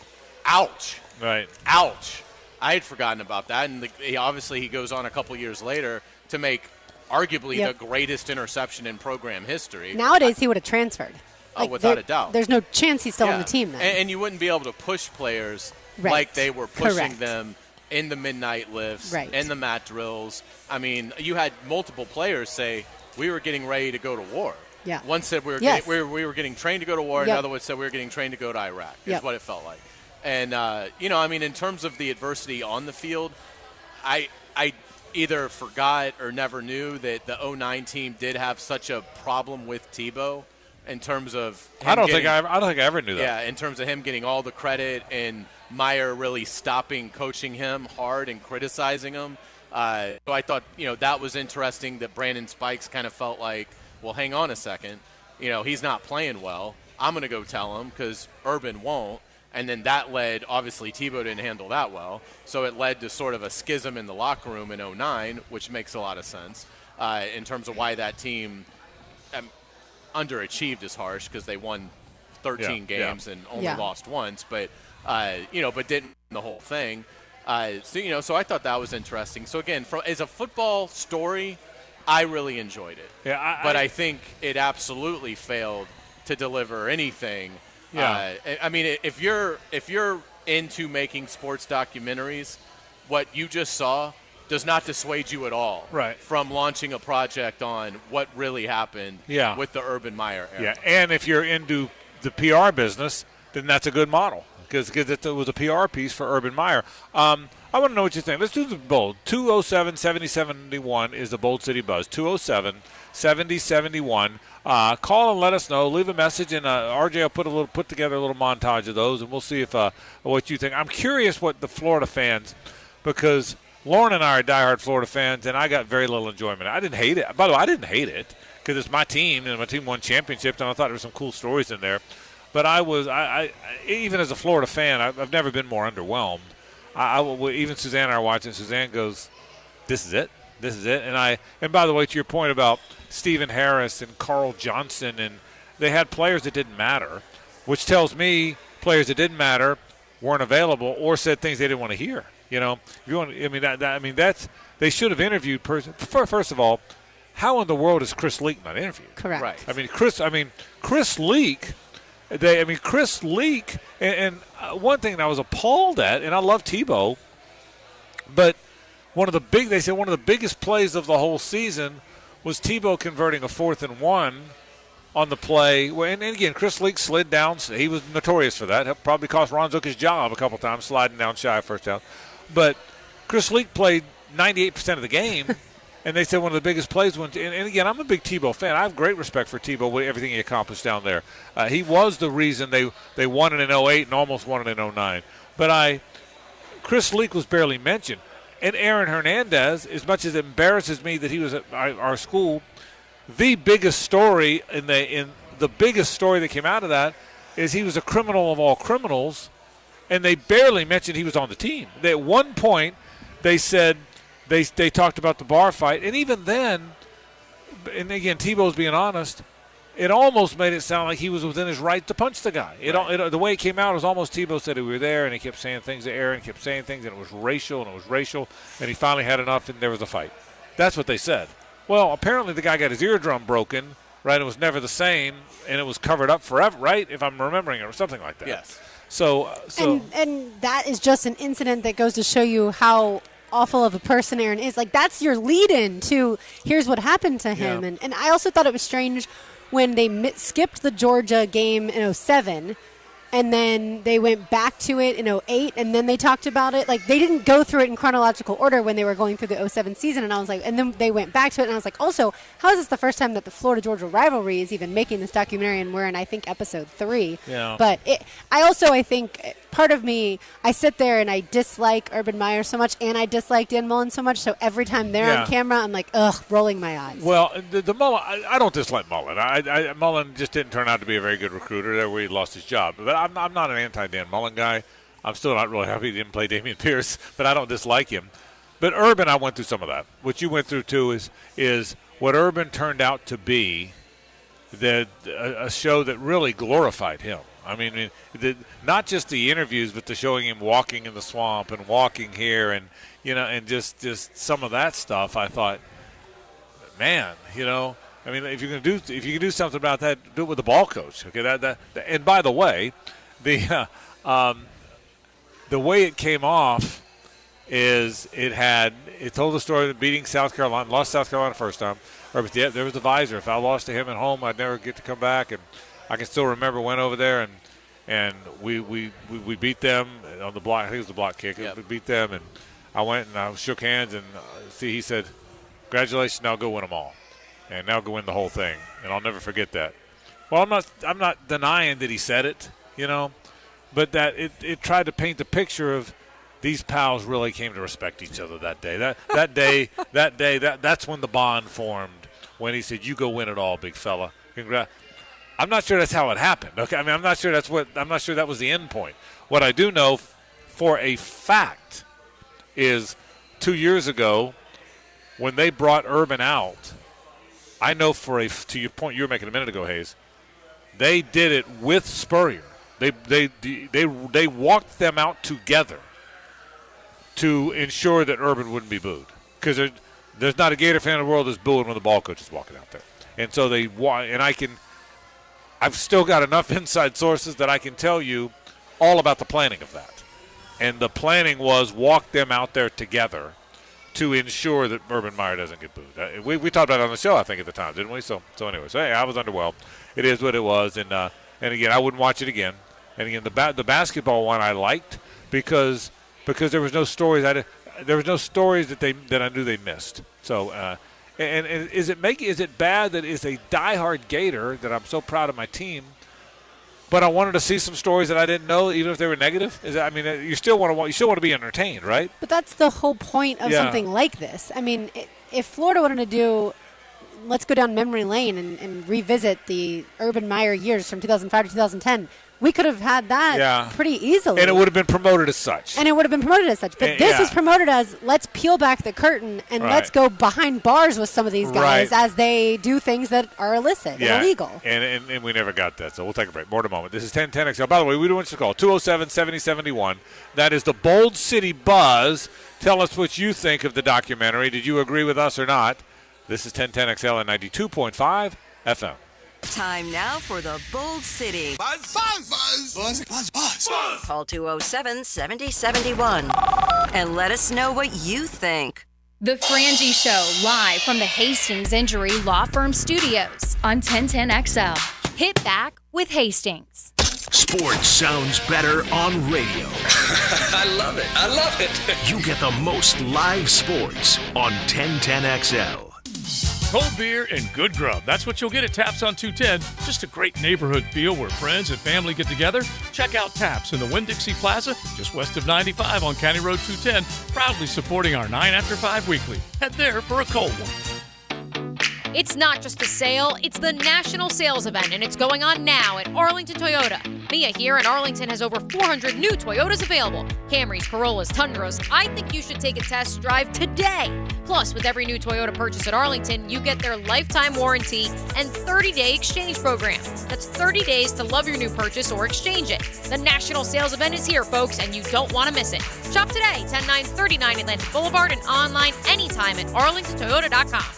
Ouch. Right. Ouch. I had forgotten about that. And he goes on a couple years later to make arguably the greatest interception in program history. Nowadays, he would have transferred. Without a doubt. There's no chance he's still on the team then. And you wouldn't be able to push players like they were pushing them in the midnight lifts, Right. in the mat drills. I mean, you had multiple players say, we were getting ready to go to war. Yeah. One said we were, Yes. we were getting trained to go to war. Yep. Another one said we were getting trained to go to Iraq, is Yep. what it felt like. And, I mean, in terms of the adversity on the field, I either forgot or never knew that the 09 team did have such a problem with Tebow in terms of him I don't getting, think I ever knew that. Yeah, in terms of him getting all the credit and Meyer really stopping coaching him hard and criticizing him. So I thought, that was interesting that Brandon Spikes kind of felt like, well, hang on a second. He's not playing well. I'm going to go tell him because Urban won't. And then that led, obviously, Tebow didn't handle that well. So it led to sort of a schism in the locker room in 09, which makes a lot of sense in terms of why that team underachieved is harsh because they won 13 games and only lost once. But, but didn't win the whole thing. So I thought that was interesting. So, again, as a football story, I really enjoyed it. Yeah, but I think it absolutely failed to deliver anything. Yeah. I mean, if you're into making sports documentaries, what you just saw does not dissuade you at all from launching a project on what really happened with the Urban Meyer era. Yeah, and if you're into the PR business, then that's a good model because it was a PR piece for Urban Meyer. I want to know what you think. Let's do the bold. 207-7071 is the Bold City Buzz. 207-7071. Call and let us know. Leave a message, and RJ will put together a little montage of those, and we'll see if what you think. I'm curious what the Florida fans, because Lauren and I are diehard Florida fans, and I got very little enjoyment. I didn't hate it. By the way, I didn't hate it because it's my team, and my team won championships, and I thought there were some cool stories in there. But I even as a Florida fan, I've never been more underwhelmed. Even Suzanne and I are watching. Suzanne goes, "This is it. This is it." And by the way, to your point about Stephen Harris and Carl Johnson, and they had players that didn't matter, which tells me players that didn't matter weren't available or said things they didn't want to hear. If you want, they should have interviewed. First of all, how in the world is Chris Leak not interviewed? Correct. Right. Chris Leak. Chris Leak, and one thing that I was appalled at, and I love Tebow, but they said one of the biggest plays of the whole season was Tebow converting a 4th and 1 on the play. And again, Chris Leak slid down. He was notorious for that. It probably cost Ron Zook his job a couple times, sliding down shy of first down. But Chris Leak played 98% of the game. And they said one of the biggest plays went. And again, I'm a big Tebow fan. I have great respect for Tebow, everything he accomplished down there. He was the reason they won it in 08 and almost won it in 09. But Chris Leak was barely mentioned. And Aaron Hernandez, as much as it embarrasses me that he was at our school, the biggest story the biggest story that came out of that is he was a criminal of all criminals, and they barely mentioned he was on the team. At one point, they said. They talked about the bar fight, and even then, and again, Tebow's being honest, it almost made it sound like he was within his right to punch the guy. The way it came out was almost Tebow said we were there, and he kept saying things to Aaron, kept saying things, and it was racial, and he finally had enough, and there was a fight. That's what they said. Well, apparently the guy got his eardrum broken, right? It was never the same, and it was covered up forever, right? If I'm remembering it, or something like that. Yes. So and that is just an incident that goes to show you how awful of a person Aaron is. Like, that's your lead-in to here's what happened to him. Yeah. And I also thought it was strange when they skipped the Georgia game in 07, and then they went back to it in 08, and then they talked about it. Like, they didn't go through it in chronological order when they were going through the 07 season, and I was like, and then they went back to it, and I was like, also, how is this the first time that the Florida-Georgia rivalry is even making this documentary, and we're in, I think, episode 3. Yeah. But I think part of me, I sit there and I dislike Urban Meyer so much, and I dislike Dan Mullen so much, so every time they're on camera, I'm like, ugh, rolling my eyes. Well, the Mullen, I don't dislike Mullen. Mullen just didn't turn out to be a very good recruiter. There where he lost his job. But I'm not an anti-Dan Mullen guy. I'm still not really happy he didn't play Dameon Pierce, but I don't dislike him. But Urban, I went through some of that. What you went through, too, is what Urban turned out to be, a show that really glorified him. I mean, not just the interviews, but the showing him walking in the swamp and walking here, and and just some of that stuff. I thought, man, I mean, if you can do something about that, do it with the ball coach. Okay, and by the way, the way it came off is it told the story of beating South Carolina, lost South Carolina first time. There was the visor. If I lost to him at home, I'd never get to come back. And I can still remember went over there and we beat them on the block. I think it was the block kick. Yep. We beat them, and I went and I shook hands and he said, "Congratulations, now go win them all, and now go win the whole thing." And I'll never forget that. Well, I'm not denying that he said it, but that it tried to paint the picture of these pals really came to respect each other that day. That's when the bond formed. When he said, "You go win it all, big fella." I'm not sure that's how it happened. Okay, I mean, I'm not sure that was the end point. What I do know for a fact is 2 years ago when they brought Urban out, I know to your point you were making a minute ago, Hayes, they did it with Spurrier. They walked them out together to ensure that Urban wouldn't be booed, because there's not a Gator fan in the world that's booing when the ball coach is walking out there. And so I've still got enough inside sources that I can tell you all about the planning of that. And the planning was walk them out there together to ensure that Urban Meyer doesn't get booed. We talked about it on the show, I think, at the time, didn't we? So anyway, hey, I was underwhelmed. It is what it was, and again, I wouldn't watch it again. And again, the basketball one I liked because there was no stories. There was no stories that I knew they missed. So, and is it bad that it's a diehard Gator that I'm so proud of my team, but I wanted to see some stories that I didn't know, even if they were negative? You still want to be entertained, right? But that's the whole point of something like this. I mean, if Florida wanted to do, let's go down memory lane and revisit the Urban Meyer years from 2005 to 2010. We could have had that pretty easily. And it would have been promoted as such. But this is promoted as, let's peel back the curtain and let's go behind bars with some of these guys as they do things that are illicit and illegal. And we never got that, so we'll take a break. More in a moment. This is 1010XL. By the way, we do want you to call 207-7071. That is the Bold City Buzz. Tell us what you think of the documentary. Did you agree with us or not? This is 1010XL and 92.5 FM. Time now for the Bold City. Buzz, buzz, buzz, buzz, buzz, buzz, buzz. Call 207-7071 and let us know what you think. The Frangie Show, live from the Hastings Injury Law Firm Studios on 1010XL. Hit back with Hastings. Sports sounds better on radio. I love it. I love it. You get the most live sports on 1010XL. Cold beer and good grub. That's what you'll get at Taps on 210. Just a great neighborhood feel where friends and family get together. Check out Taps in the Winn-Dixie Plaza, just west of 95 on County Road 210, proudly supporting our 9 After 5 weekly. Head there for a cold one. It's not just a sale, it's the national sales event, and it's going on now at Arlington Toyota. Mia here, and Arlington has over 400 new Toyotas available. Camrys, Corollas, Tundras. I think you should take a test drive today. Plus, with every new Toyota purchase at Arlington, you get their lifetime warranty and 30-day exchange program. That's 30 days to love your new purchase or exchange it. The national sales event is here, folks, and you don't want to miss it. Shop today, 10939 Atlantic Boulevard, and online anytime at arlingtontoyota.com.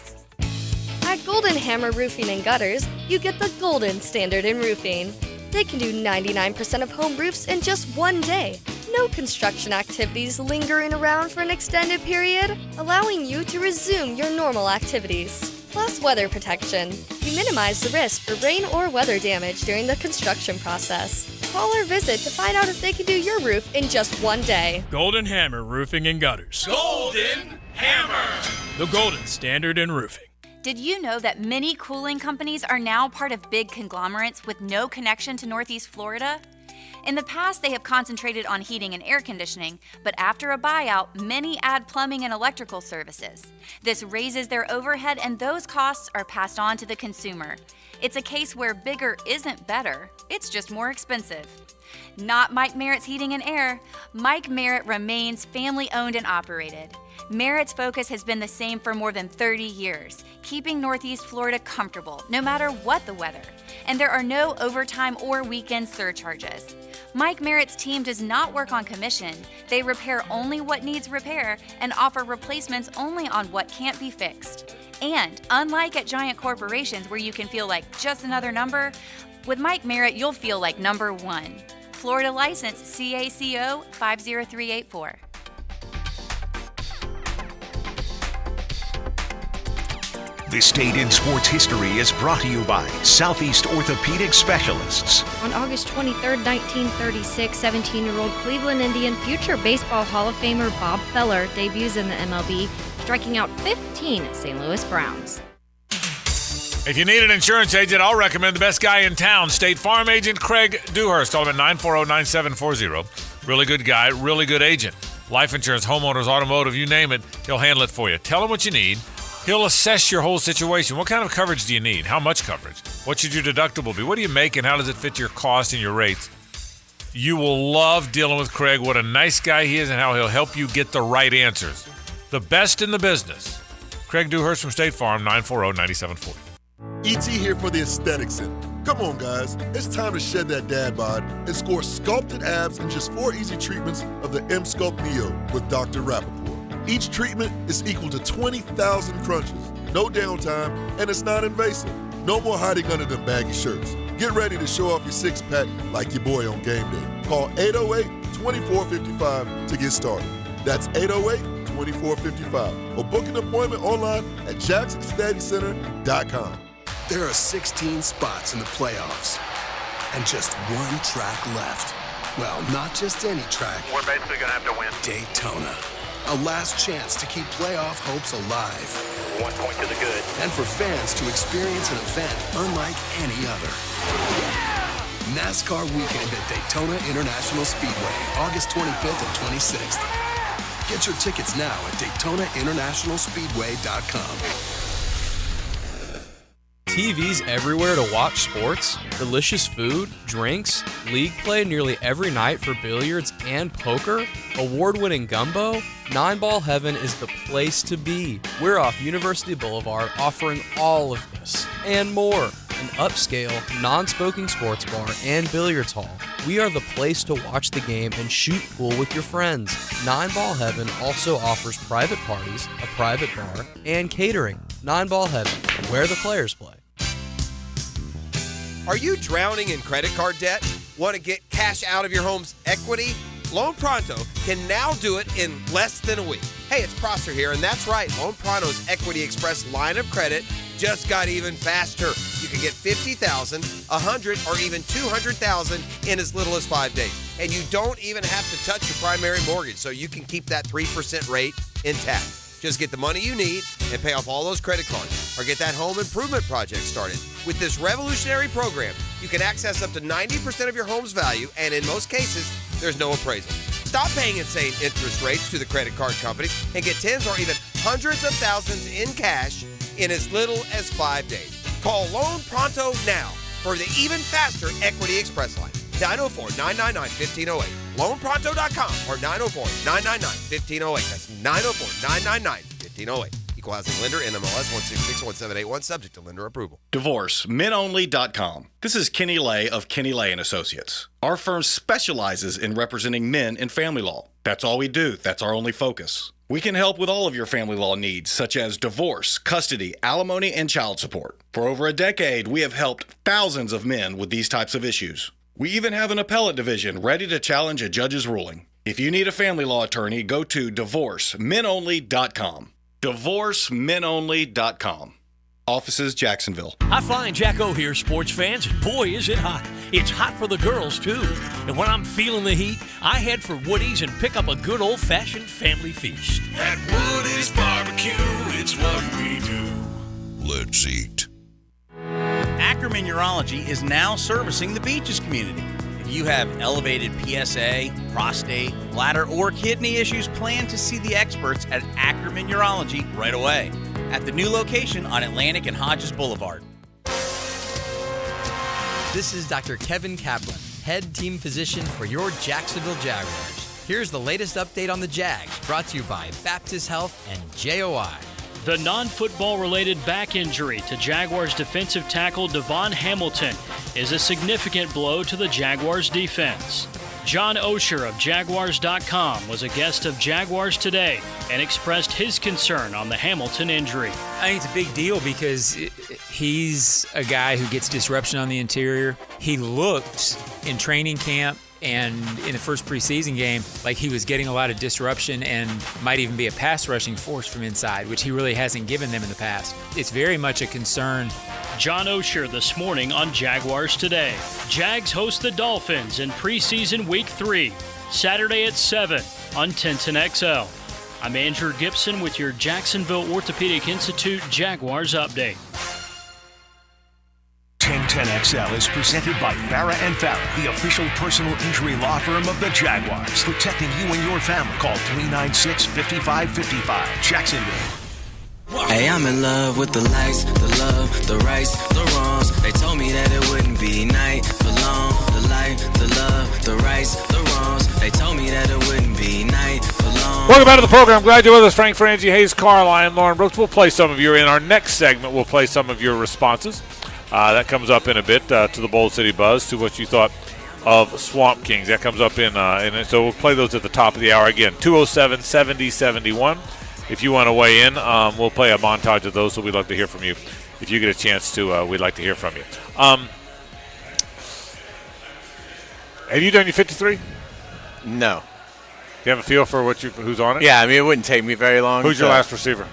At Golden Hammer Roofing and Gutters, you get the golden standard in roofing. They can do 99% of home roofs in just one day. No construction activities lingering around for an extended period, allowing you to resume your normal activities. Plus weather protection. You minimize the risk for rain or weather damage during the construction process. Call or visit to find out if they can do your roof in just one day. Golden Hammer Roofing and Gutters. Golden Hammer. The golden standard in roofing. Did you know that many cooling companies are now part of big conglomerates with no connection to Northeast Florida? In the past, they have concentrated on heating and air conditioning, but after a buyout, many add plumbing and electrical services. This raises their overhead, and those costs are passed on to the consumer. It's a case where bigger isn't better, it's just more expensive. Not Mike Merritt's Heating and Air. Mike Merritt remains family-owned and operated. Merritt's focus has been the same for more than 30 years, keeping Northeast Florida comfortable, no matter what the weather. And there are no overtime or weekend surcharges. Mike Merritt's team does not work on commission. They repair only what needs repair and offer replacements only on what can't be fixed. And unlike at giant corporations where you can feel like just another number, with Mike Merritt, you'll feel like number one. Florida license CACO 50384. This date in sports history is brought to you by Southeast Orthopedic Specialists. On August 23, 1936, 17-year-old Cleveland Indian future Baseball Hall of Famer Bob Feller debuts in the MLB, striking out 15 St. Louis Browns. If you need an insurance agent, I'll recommend the best guy in town, State Farm agent Craig Dewhurst. Call him at 940-9740. Really good guy, really good agent. Life insurance, homeowners, automotive, you name it, he'll handle it for you. Tell him what you need. He'll assess your whole situation. What kind of coverage do you need? How much coverage? What should your deductible be? What do you make and how does it fit your cost and your rates? You will love dealing with Craig. What a nice guy he is and how he'll help you get the right answers. The best in the business. Craig Dewhurst from State Farm, 940-9740. E.T. here for the Aesthetic Center. Come on, guys. It's time to shed that dad bod and score sculpted abs in just 4 easy treatments of the M-Sculpt Neo with Dr. Rappaport. Each treatment is equal to 20,000 crunches, no downtime, and it's not invasive. No more hiding under them baggy shirts. Get ready to show off your six-pack like your boy on game day. Call 808-2455 to get started. That's 808-2455. Or book an appointment online at JacksonAestheticCenter.com. There are 16 spots in the playoffs and just one track left. Well, not just any track. We're basically going to have to win. Daytona. A last chance to keep playoff hopes alive. 1 point to the good. And for fans to experience an event unlike any other. NASCAR weekend at Daytona International Speedway, August 25th and 26th. Get your tickets now at DaytonaInternationalSpeedway.com. TVs everywhere to watch sports, delicious food, drinks, league play nearly every night for billiards and poker, award-winning gumbo. 9-Ball Heaven is the place to be. We're off University Boulevard offering all of this and more. An upscale, non-smoking sports bar and billiards hall. We are the place to watch the game and shoot pool with your friends. 9-Ball Heaven also offers private parties, a private bar, and catering. 9-Ball Heaven, where the players play. Are you drowning in credit card debt? Want to get cash out of your home's equity? Loan Pronto can now do it in less than a week. Hey, it's Prosser here, and that's right. Loan Pronto's Equity Express line of credit just got even faster. You can get $50,000, $100,000, or even $200,000 in as little as 5 days. And you don't even have to touch your primary mortgage, so you can keep that 3% rate intact. Just get the money you need and pay off all those credit cards or get that home improvement project started. With this revolutionary program, you can access up to 90% of your home's value, and in most cases, there's no appraisal. Stop paying insane interest rates to the credit card companies and get tens or even hundreds of thousands in cash in as little as 5 days. Call Loan Pronto now for the even faster Equity Express line. 904-999-1508. LoanPronto.com or 904-999-1508. That's 904-999-1508. Equal housing lender, NMLS 1661781, subject to lender approval. DivorceMenOnly.com. This is Kenny Lay of Kenny Lay & Associates. Our firm specializes in representing men in family law. That's all we do. That's our only focus. We can help with all of your family law needs, such as divorce, custody, alimony, and child support. For over a decade, we have helped thousands of men with these types of issues. We even have an appellate division ready to challenge a judge's ruling. If you need a family law attorney, go to DivorceMenOnly.com. DivorceMenOnly.com. Offices, Jacksonville. Hi, Flying Jacko here, sports fans, and boy, is it hot. It's hot for the girls, too. And when I'm feeling the heat, I head for Woody's and pick up a good old-fashioned family feast. At Woody's Barbecue, it's what we do. Let's eat. Ackerman Urology is now servicing the Beaches community. If you have elevated PSA, prostate, bladder, or kidney issues, plan to see the experts at Ackerman Urology right away at the new location on Atlantic and Hodges Boulevard. This is Dr. Kevin Kaplan, head team physician for your Jacksonville Jaguars. Here's the latest update on the Jags, brought to you by Baptist Health and JOI. The non-football related back injury to Jaguars defensive tackle Devon Hamilton is a significant blow to the Jaguars defense. John Osher of Jaguars.com was a guest of Jaguars Today and expressed his concern on the Hamilton injury. I think it's a big deal because he's a guy who gets disruption on the interior. He looked in training camp and in the first preseason game like he was getting a lot of disruption and might even be a pass rushing force from inside, which he really hasn't given them in the past. It's very much a concern. John Osher this morning on Jaguars Today. Jags host the Dolphins in preseason week 3, Saturday at 7 on 1010XL. I'm Andrew Gibson with your Jacksonville Orthopedic Institute Jaguars update. 1010XL is presented by Farah and Farah, the official personal injury law firm of the Jaguars. Protecting you and your family. Call 396-5555. Jacksonville. Hey, I'm in love with the lights, the love, the rights, the wrongs. They told me that it wouldn't be night for long. The light, the love, the rights, the wrongs. They told me that it wouldn't be night for long. Welcome back to the program. Glad you're with us. Frank Frangie, Hayes Carline, Lauren Brooks. We'll play some of your, in our next segment, we'll play some of your responses. That comes up in a bit to the Bold City Buzz, to what you thought of Swamp Kings. That comes up in so we'll play those at the top of the hour. Again, 207-7071. If you want to weigh in, we'll play a montage of those, so we'd love to hear from you. If you get a chance to, we'd like to hear from you. Have you done your 53? No. Do you have a feel for who's on it? Yeah, I mean, it wouldn't take me very long. Who's your last receiver?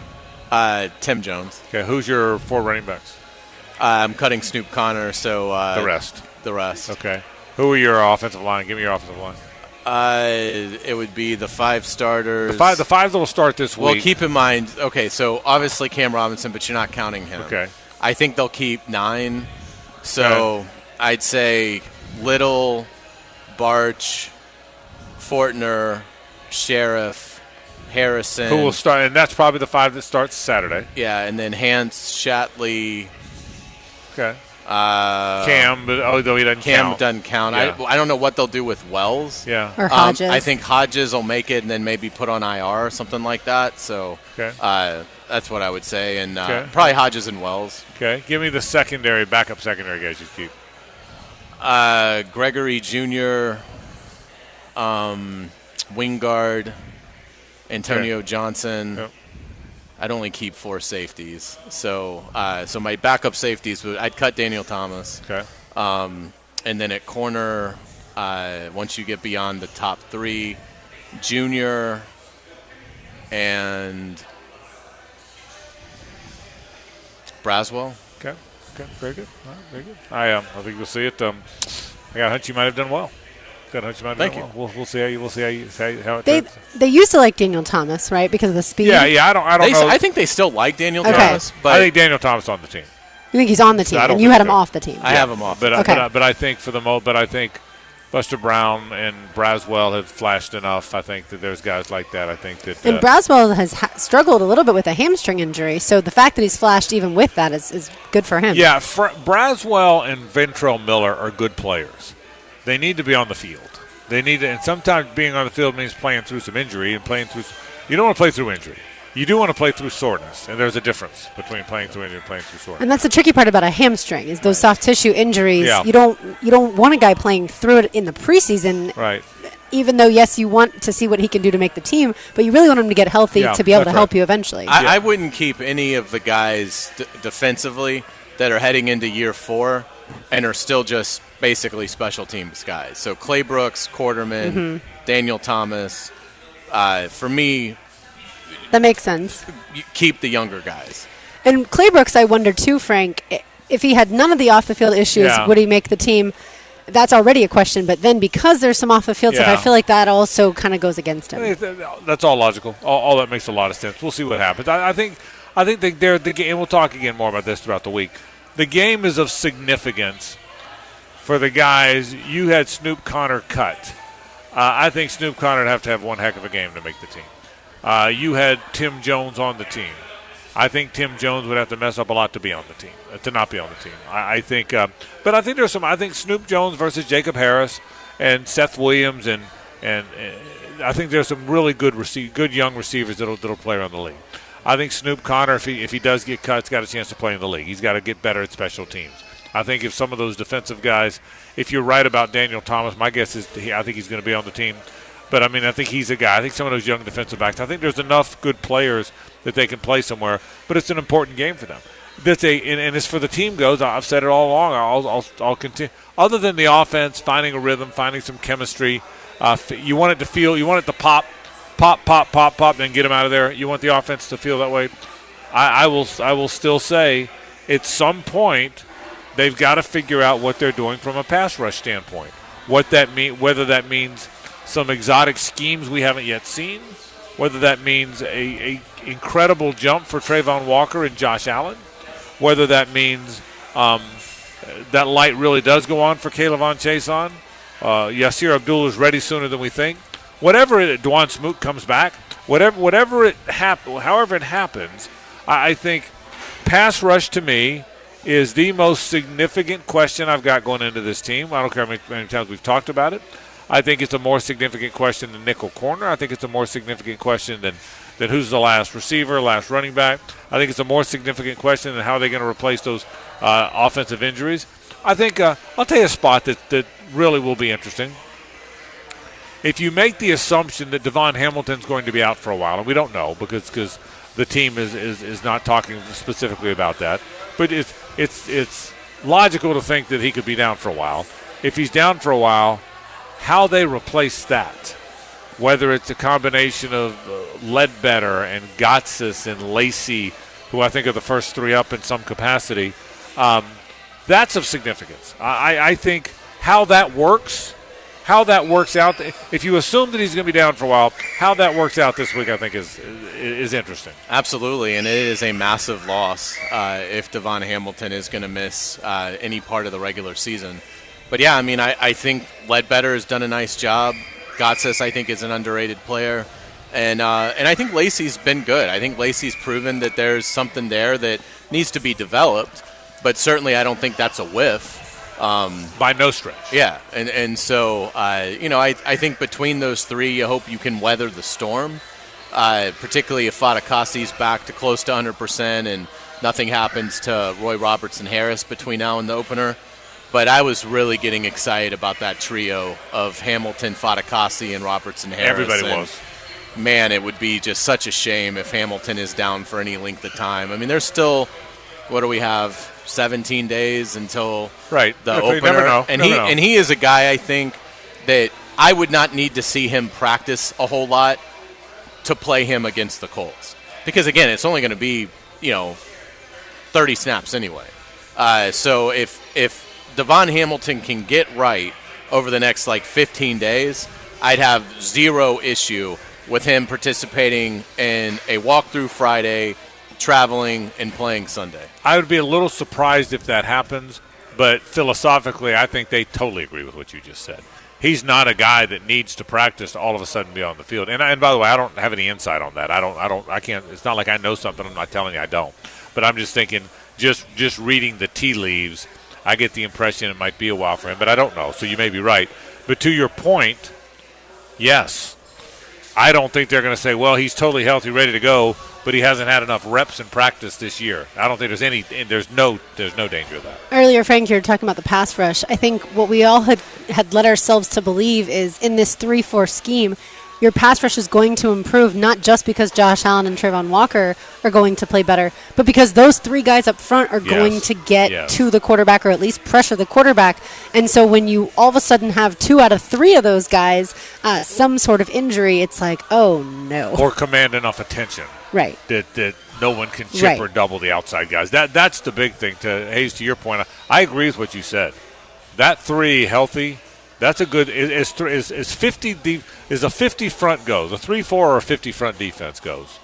Tim Jones. Okay, who's your 4 running backs? I'm cutting Snoop Connor, so the rest. The rest. Okay. Who are your offensive line? Give me your offensive line. It would be the 5 starters. The five that will start this week. Well, keep in mind, okay, so obviously Cam Robinson, but you're not counting him. Okay. I think they'll keep 9. So Okay. I'd say Little, Barch, Fortner, Sheriff, Harrison. Who will start? And that's probably the 5 that starts Saturday. Yeah, and then Hance, Shatley. Okay. Cam, but although he doesn't count. Cam doesn't count. Yeah. I don't know what they'll do with Wells. Yeah. Or Hodges. I think Hodges will make it and then maybe put on IR or something like that. So that's what I would say. And probably Hodges and Wells. Okay. Give me the backup secondary guys you keep. Gregory Jr., Wingard, Antonio Johnson. Yep. I'd only keep 4 safeties. So my backup safeties, I'd cut Daniel Thomas. Okay. And then at corner, once you get beyond the top 3, Junior and Braswell. Okay. Very good. All right, very good. I think you'll see it. I got a hunch you might have done well. Thank you. We'll see how it does. They used to like Daniel Thomas, right, because of the speed. Yeah. I don't know. I think they still like Daniel Thomas. But I think Daniel Thomas on the team. You think he's on the team, and you had him off the team. I have him off. But I think I think Buster Brown and Braswell have flashed enough. I think that there's guys like that. I think that and Braswell has struggled a little bit with a hamstring injury, so the fact that he's flashed even with that is good for him. Yeah, Braswell and Ventrell Miller are good players. They need to be on the field. They need to, and sometimes being on the field means playing through some injury and playing through. You don't want to play through injury. You do want to play through soreness, and there's a difference between playing through injury and playing through soreness. And that's the tricky part about a hamstring is those soft tissue injuries. Yeah. You don't want a guy playing through it in the preseason. Right. Even though, yes, you want to see what he can do to make the team, but you really want him to get healthy to be able to help you eventually. I wouldn't keep any of the guys defensively that are heading into year 4 and are still just basically special teams guys. So Clay Brooks, Quarterman, Daniel Thomas. For me, that makes sense. You keep the younger guys. And Clay Brooks, I wonder too, Frank, if he had none of the off-the-field issues, would he make the team? That's already a question. But then because there's some off-the-field stuff, I feel like that also kind of goes against him. That's all logical. All that makes a lot of sense. We'll see what happens. I think they're the game. We'll talk again more about this throughout the week. The game is of significance for the guys. You had Snoop Connor cut. I think Snoop Connor would have to have one heck of a game to make the team. You had Tim Jones on the team. I think Tim Jones would have to mess up a lot to be on the team, to not be on the team. I think, but I think there's some. I think Snoop Jones versus Jacob Harris and Seth Williams and I think there's some really good young receivers that'll play around the league. I think Snoop Connor, if he does get cut, has got a chance to play in the league. He's got to get better at special teams. I think if some of those defensive guys, if you're right about Daniel Thomas, my guess is I think he's going to be on the team. But, I mean, I think he's a guy. I think some of those young defensive backs, I think there's enough good players that they can play somewhere. But it's an important game for them. And as for the team goes, I've said it all along. I'll continue. Other than the offense, finding a rhythm, finding some chemistry, you want it to feel, you want it to pop, then get them out of there. You want the offense to feel that way. I will still say, at some point, they've got to figure out what they're doing from a pass rush standpoint. What that whether that means some exotic schemes we haven't yet seen, whether that means a incredible jump for Trayvon Walker and Josh Allen, whether that means that light really does go on for Kayvon Chason. Yasir Abdullah is ready sooner than we think. Whatever Dwan Smoot comes back, however it happens, I think pass rush to me is the most significant question I've got going into this team. I don't care how many times we've talked about it. I think it's a more significant question than nickel corner. I think it's a more significant question than who's the last receiver, last running back. I think it's a more significant question than how they're going to replace those offensive injuries. I think I'll tell you a spot that really will be interesting. If you make the assumption that Devon Hamilton's going to be out for a while, and we don't know because the team is not talking specifically about that, but it's logical to think that he could be down for a while. If he's down for a while, how they replace that, whether it's a combination of Ledbetter and Gotsis and Lacey, who I think are the first three up in some capacity, that's of significance. I think how that works out, if you assume that he's going to be down for a while, how that works out this week I think is interesting. Absolutely, and it is a massive loss if Devon Hamilton is going to miss any part of the regular season. But, yeah, I mean, I think Ledbetter has done a nice job. Gotsis, I think, is an underrated player. And I think Lacey's been good. I think Lacey's proven that there's something there that needs to be developed. But certainly I don't think that's a whiff. By no stretch. Yeah. And so, I think between those three, you hope you can weather the storm, particularly if Fadakasi's back to close to 100% and nothing happens to Roy Robertson-Harris between now and the opener. But I was really getting excited about that trio of Hamilton, Fadakasi, and Robertson-Harris. Everybody was. Man, it would be just such a shame if Hamilton is down for any length of time. I mean, there's still, what do we have, 17 days until the opener. You never know. And he is a guy, I think, that I would not need to see him practice a whole lot to play him against the Colts. Because, again, it's only going to be, 30 snaps anyway. So if Devon Hamilton can get right over the next 15 days, I'd have zero issue with him participating in a walkthrough Friday, traveling, and playing Sunday. I would be a little surprised if that happens, but philosophically I think they totally agree with what you just said. He's not a guy that needs to practice to all of a sudden be on the field. And by the way, I don't have any insight on that. I can't. It's not like I know something. I'm not telling you I don't. But I'm just thinking, just reading the tea leaves, I get the impression it might be a while for him, but I don't know. So you may be right. But to your point, yes, I don't think they're going to say, well, he's totally healthy, ready to go, but he hasn't had enough reps in practice this year. I don't think there's no danger of that. Earlier, Frank, you were talking about the pass rush. I think what we all had led ourselves to believe is in this 3-4 scheme, your pass rush is going to improve, not just because Josh Allen and Trayvon Walker are going to play better, but because those three guys up front are going to get to the quarterback or at least pressure the quarterback. And so when you all of a sudden have 2 out of 3 of those guys, some sort of injury, it's like, oh, no. Or command enough attention. Right. That no one can chip or double the outside guys. That's the big thing. Hayes, to your point, I agree with what you said. That 3 healthy, that's a good is 50 is a 50 front goes, a 3-4 or a 50 front defense goes.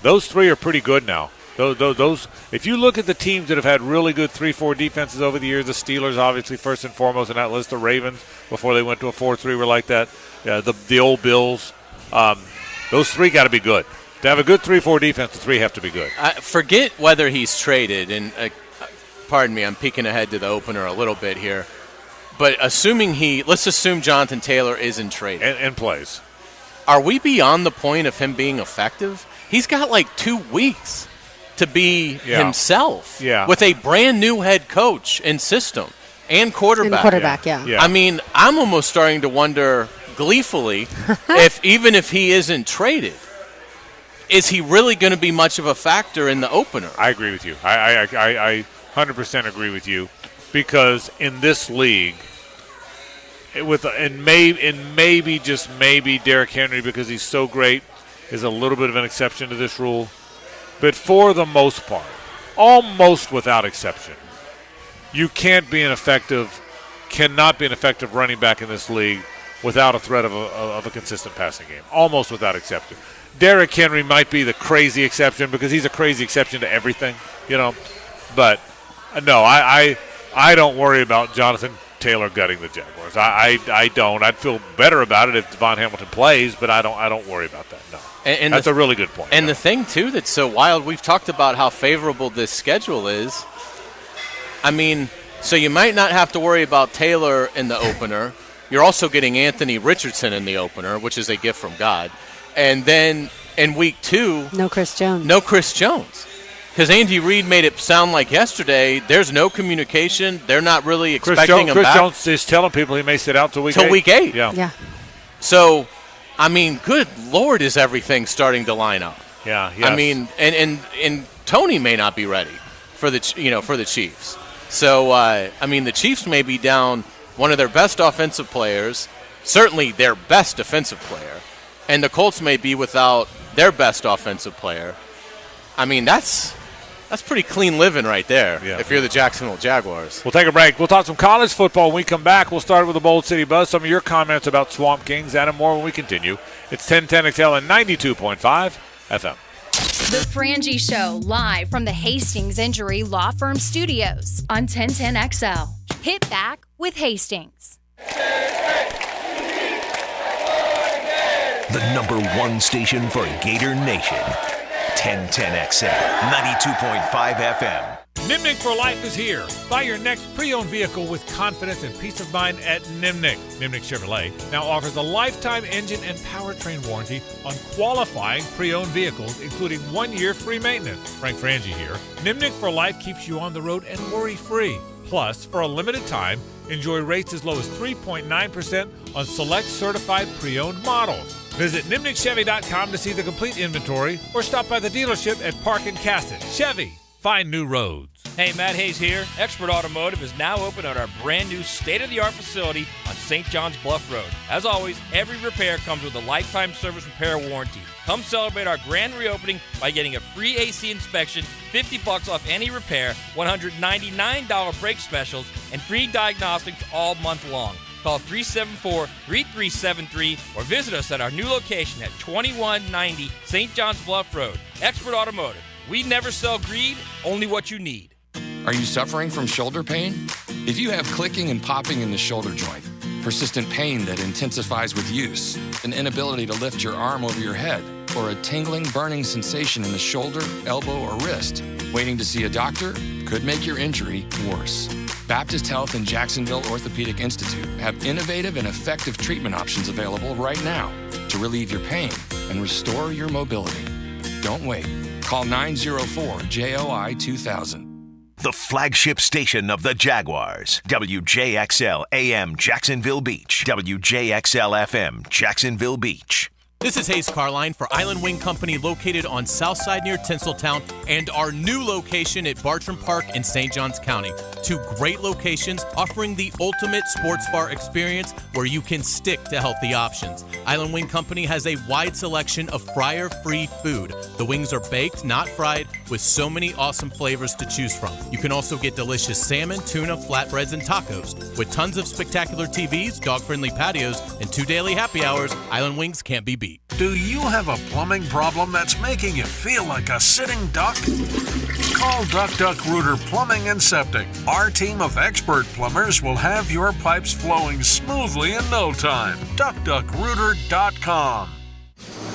Those 3 are pretty good now. Those if you look at the teams that have had really good 3-4 defenses over the years, the Steelers obviously first and foremost in that list, the Ravens before they went to a 4-3 were like that. The old Bills, those 3 got to be good. To have a good 3-4 defense, the 3 have to be good. Forget whether he's traded, and pardon me, I'm peeking ahead to the opener a little bit here. But let's assume Jonathan Taylor isn't traded. And plays. Are we beyond the point of him being effective? He's got 2 weeks to be himself Yeah. with a brand new head coach and system and quarterback. Yeah. I mean, I'm almost starting to wonder gleefully even if he isn't traded, is he really going to be much of a factor in the opener? I agree with you. I 100% agree with you, because in this league, maybe just maybe Derrick Henry, because he's so great, is a little bit of an exception to this rule. But for the most part, almost without exception, you cannot be an effective running back in this league without a threat of a consistent passing game, almost without exception. Derrick Henry might be the crazy exception, because he's a crazy exception to everything, But no, I don't worry about Jonathan Taylor gutting the Jaguars. I don't. I'd feel better about it if Devon Hamilton plays, but I don't worry about that. No, and that's a really good point. And the thing too that's so wild, we've talked about how favorable this schedule is. I mean, so you might not have to worry about Taylor in the opener. You're also getting Anthony Richardson in the opener, which is a gift from God. And then in week 2, no Chris Jones. Because Andy Reid made it sound like yesterday there's no communication. They're not really expecting him back. Chris Jones is telling people he may sit out till week 8. Yeah. So, I mean, good Lord, is everything starting to line up? Yeah. Yes. I mean, and Tony may not be ready for the Chiefs. So, I mean, the Chiefs may be down one of their best offensive players, certainly their best defensive player, and the Colts may be without their best offensive player. I mean, that's pretty clean living right there if you're the Jacksonville Jaguars. We'll take a break. We'll talk some college football when we come back. We'll start with the Bold City Buzz. Some of your comments about Swamp Kings, and more when we continue. It's 1010XL and 92.5 FM. The Frangie Show, live from the Hastings Injury Law Firm Studios on 1010XL. Hit back with Hastings. The number one station for Gator Nation. 1010XL, 92.5 FM. Nimnick for Life is here. Buy your next pre-owned vehicle with confidence and peace of mind at Nimnick. Nimnick Chevrolet now offers a lifetime engine and powertrain warranty on qualifying pre-owned vehicles, including 1 year free maintenance. Frank Frangie here. Nimnick for Life keeps you on the road and worry-free. Plus, for a limited time, enjoy rates as low as 3.9% on select certified pre-owned models. Visit NimnickChevy.com to see the complete inventory, or stop by the dealership at Park and Cassett. Chevy, find new roads. Hey, Matt Hayes here. Expert Automotive is now open at our brand new state-of-the-art facility on St. John's Bluff Road. As always, every repair comes with a lifetime service repair warranty. Come celebrate our grand reopening by getting a free AC inspection, $50 off any repair, $199 brake specials, and free diagnostics all month long. Call 374-3373 or visit us at our new location at 2190 St. John's Bluff Road. Expert Automotive. We never sell greed, only what you need. Are you suffering from shoulder pain? If you have clicking and popping in the shoulder joint, persistent pain that intensifies with use, an inability to lift your arm over your head, or a tingling, burning sensation in the shoulder, elbow, or wrist, waiting to see a doctor could make your injury worse. Baptist Health and Jacksonville Orthopedic Institute have innovative and effective treatment options available right now to relieve your pain and restore your mobility. Don't wait. Call 904-JOI-2000. The flagship station of the Jaguars. WJXL AM Jacksonville Beach. WJXL FM Jacksonville Beach. This is Hayes Carline for Island Wing Company, located on Southside near Tinseltown, and our new location at Bartram Park in St. Johns County. Two great locations offering the ultimate sports bar experience where you can stick to healthy options. Island Wing Company has a wide selection of fryer-free food. The wings are baked, not fried, with so many awesome flavors to choose from. You can also get delicious salmon, tuna, flatbreads, and tacos. With tons of spectacular TVs, dog-friendly patios, and 2 daily happy hours, Island Wings can't be beat. Do you have a plumbing problem that's making you feel like a sitting duck? Call Duck Duck Rooter Plumbing and Septic. Our team of expert plumbers will have your pipes flowing smoothly in no time. DuckDuckRooter.com.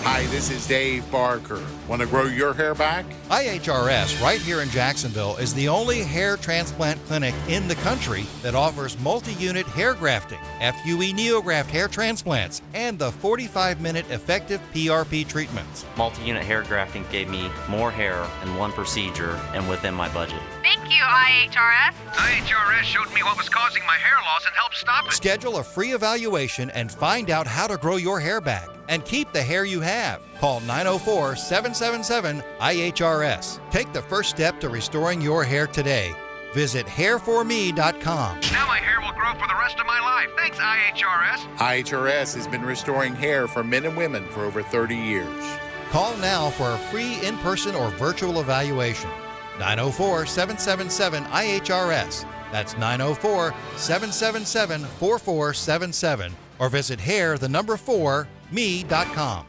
Hi, this is Dave Barker. Want to grow your hair back? IHRS, right here in Jacksonville, is the only hair transplant clinic in the country that offers multi-unit hair grafting, FUE NeoGraft hair transplants, and the 45-minute effective PRP treatments. Multi-unit hair grafting gave me more hair in one procedure and within my budget. Thank you, IHRS. IHRS showed me what was causing my hair loss and helped stop it. Schedule a free evaluation and find out how to grow your hair back and keep the hair you have. Call 904-777-IHRS. Take the first step to restoring your hair today. Visit hairforme.com. Now my hair will grow for the rest of my life. Thanks, IHRS. IHRS has been restoring hair for men and women for over 30 years. Call now for a free in-person or virtual evaluation. 904-777-IHRS. That's 904-777-4477. Or visit hair4me.com.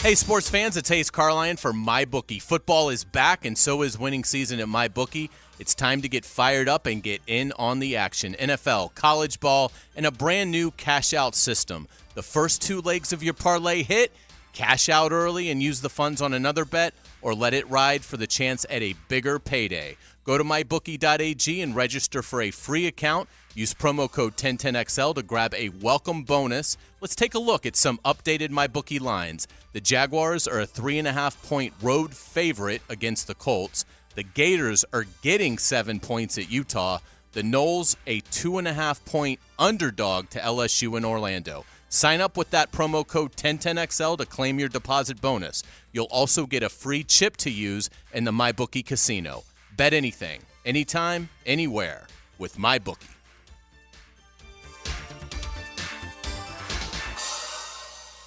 Hey, sports fans, it's Hayes Carline for MyBookie. Football is back, and so is winning season at MyBookie. It's time to get fired up and get in on the action. NFL, college ball, and a brand new cash-out system. The first two legs of your parlay hit, cash out early and use the funds on another bet, or let it ride for the chance at a bigger payday. Go to mybookie.ag and register for a free account. Use promo code 1010XL to grab a welcome bonus. Let's take a look at some updated MyBookie lines. The Jaguars are a 3.5-point road favorite against the Colts. The Gators are getting 7 points at Utah. The Noles, a 2.5-point underdog to LSU in Orlando. Sign up with that promo code 1010XL to claim your deposit bonus. You'll also get a free chip to use in the MyBookie casino. Bet anything, anytime, anywhere with MyBookie.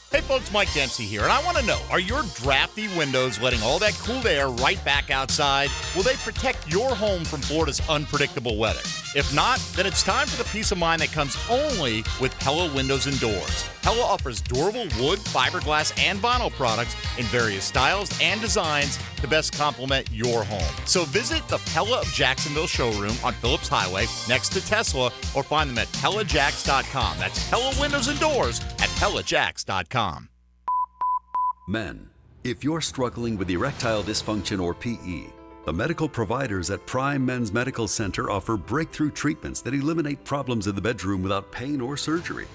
Hey folks, Mike Dempsey here, and I want to know, are your drafty windows letting all that cool air right back outside? Will they protect your home from Florida's unpredictable weather? If not, then it's time for the peace of mind that comes only with Pella Windows and Doors. Pella offers durable wood, fiberglass, and vinyl products in various styles and designs to best complement your home. So visit the Pella of Jacksonville showroom on Phillips Highway next to Tesla, or find them at PellaJacks.com. That's Pella Windows and Doors at PellaJacks.com. Men, if you're struggling with erectile dysfunction or PE, the medical providers at Prime Men's Medical Center offer breakthrough treatments that eliminate problems in the bedroom without pain or surgery.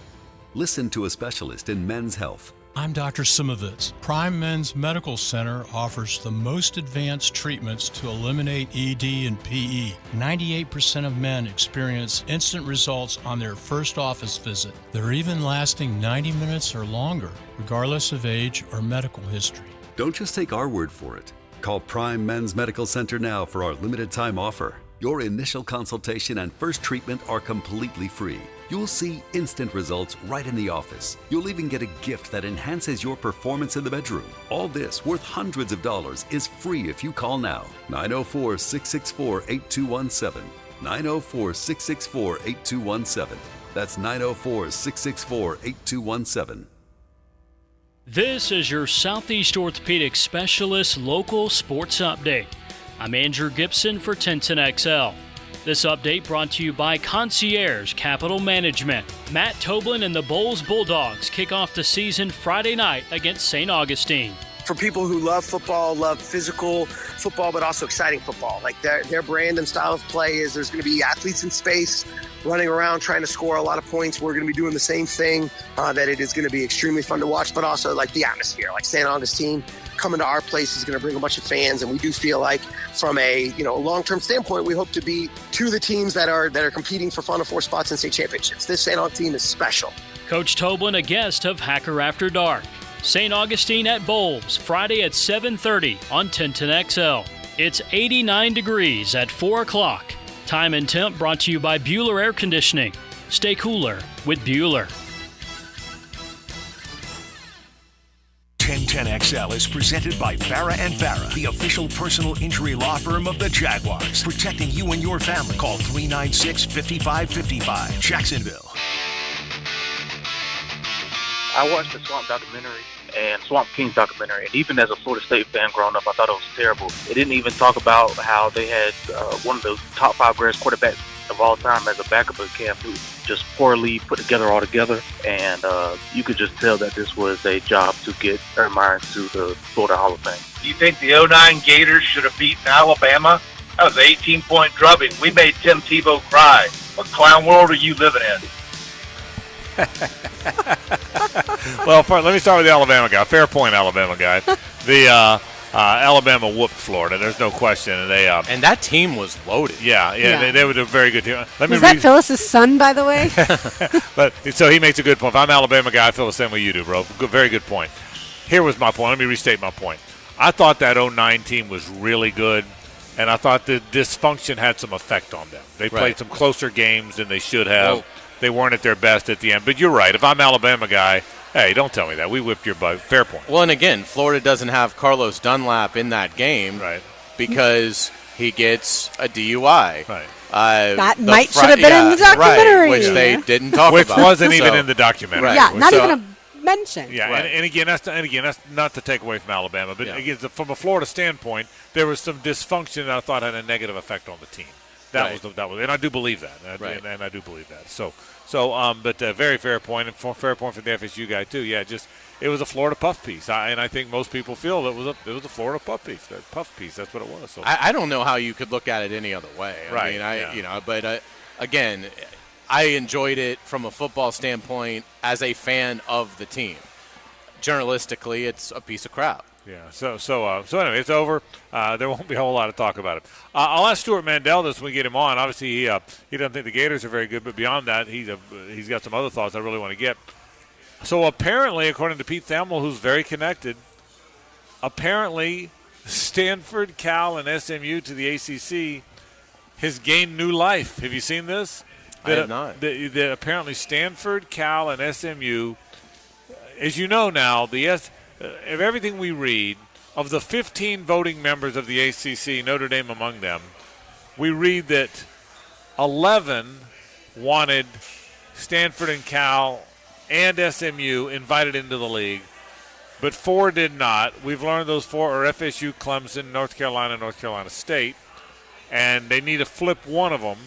Listen to a specialist in men's health. I'm Dr. Simovitz. Prime Men's Medical Center offers the most advanced treatments to eliminate ED and PE. 98% of men experience instant results on their first office visit. They're even lasting 90 minutes or longer, regardless of age or medical history. Don't just take our word for it. Call Prime Men's Medical Center now for our limited time offer. Your initial consultation and first treatment are completely free. You'll see instant results right in the office. You'll even get a gift that enhances your performance in the bedroom. All this, worth hundreds of dollars, is free if you call now. 904-664-8217. 904-664-8217. That's 904-664-8217. This is your Southeast Orthopedic Specialist Local Sports Update. I'm Andrew Gibson for 1010XL. This update brought to you by Concierge Capital Management. Matt Toblin and the Bowles Bulldogs kick off the season Friday night against St. Augustine. For people who love football, love physical football, but also exciting football. Like their brand and style of play is there's going to be athletes in space running around trying to score a lot of points. We're going to be doing the same thing, that it is going to be extremely fun to watch, but also like the atmosphere. Like St. Augustine coming to our place is going to bring a bunch of fans, and we do feel like from a long-term standpoint, we hope to be two of the teams that are competing for Final Four spots in state championships. This St. Aug team is special. Coach Toblin, a guest of Hacker After Dark. St. Augustine at Bowles, Friday at 7:30 on 1010XL. It's 89 degrees at 4 o'clock. Time and temp brought to you by Bueller Air Conditioning. Stay cooler with Bueller. 1010XL is presented by Farah and Farah, the official personal injury law firm of the Jaguars. Protecting you and your family. Call 396-5555. Jacksonville. I watched the Swamp documentary and Swamp Kings documentary, and even as a Florida State fan growing up, I thought it was terrible. It didn't even talk about how they had one of the top 5 greatest quarterbacks of all time as a backup at Cam Newton. Just poorly put together altogether, and you could just tell that this was a job to get Urban Meyer to the Florida Hall of Fame. Do you think the 09 Gators should have beaten Alabama? That was an 18-point drubbing. We made Tim Tebow cry. What clown world are you living in? Well, let me start with the Alabama guy. Fair point, Alabama guy. The Alabama whooped Florida. There's no question. And they and that team was loaded. Yeah. They were a very good team. Was that Phyllis's son, by the way? But so he makes a good point. If I'm an Alabama guy, I feel the same way you do, bro. Very good point. Here was my point. Let me restate my point. I thought that 09 team was really good, and I thought the dysfunction had some effect on them. They played some closer games than they should have. Well, they weren't at their best at the end. But you're right. If I'm an Alabama guy, hey, don't tell me that. We whipped your butt. Fair point. Well, and again, Florida doesn't have Carlos Dunlap in that game because he gets a DUI. Right. That should have been in the documentary. Right, which they didn't talk about. Which wasn't even So- in the documentary. Right. Yeah, not even a mention. Yeah, and again, that's not to take away from Alabama, but again, from a Florida standpoint, there was some dysfunction that I thought had a negative effect on the team. That was, and I do believe that, and I do believe that. But very fair point, and fair point from the FSU guy too. Yeah, it was a Florida puff piece, and I think most people feel it was a Florida puff piece. That's what it was. So I don't know how you could look at it any other way. But again, I enjoyed it from a football standpoint as a fan of the team. Journalistically, it's a piece of crap. Yeah. So anyway, it's over. There won't be a whole lot of talk about it. I'll ask Stuart Mandel this when we get him on. Obviously, he doesn't think the Gators are very good, but beyond that, he's got some other thoughts I really want to get. So apparently, according to Pete Thamel, who's very connected, apparently Stanford, Cal, and SMU to the ACC has gained new life. Have you seen this? I have not. That apparently Stanford, Cal, and SMU, as you know now, of everything we read, of the 15 voting members of the ACC, Notre Dame among them, we read that 11 wanted Stanford and Cal and SMU invited into the league, but 4 did not. We've learned those 4 are FSU, Clemson, North Carolina State, and they need to flip one of them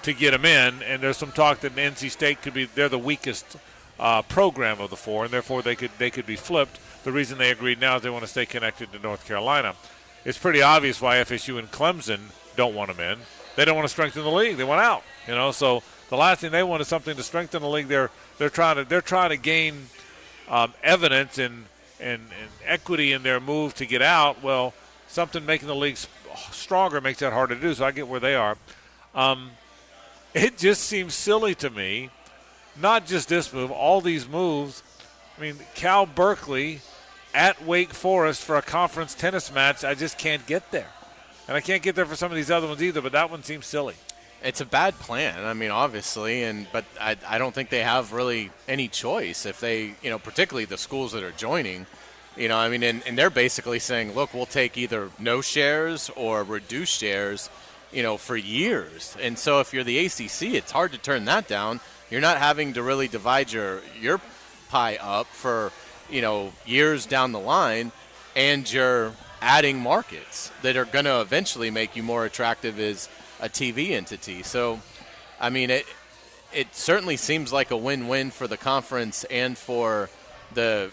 to get them in, and there's some talk that NC State they're the weakest program of the 4, and therefore they could be flipped. The reason they agreed now is they want to stay connected to North Carolina. It's pretty obvious why FSU and Clemson don't want them in. They don't want to strengthen the league. They want out. So the last thing they want is something to strengthen the league. They're trying to gain evidence and equity in their move to get out. Well, something making the league stronger makes that harder to do. So I get where they are. It just seems silly to me. Not just this move, all these moves. I mean, Cal Berkeley at Wake Forest for a conference tennis match, I just can't get there. And I can't get there for some of these other ones either, but that one seems silly. It's a bad plan, I mean, obviously, but I don't think they have really any choice if they, particularly the schools that are joining, and they're basically saying, look, we'll take either no shares or reduced shares, for years. And so if you're the ACC, it's hard to turn that down. You're not having to really divide your pie up for, years down the line, and you're adding markets that are going to eventually make you more attractive as a TV entity. So, I mean, it certainly seems like a win-win for the conference and for the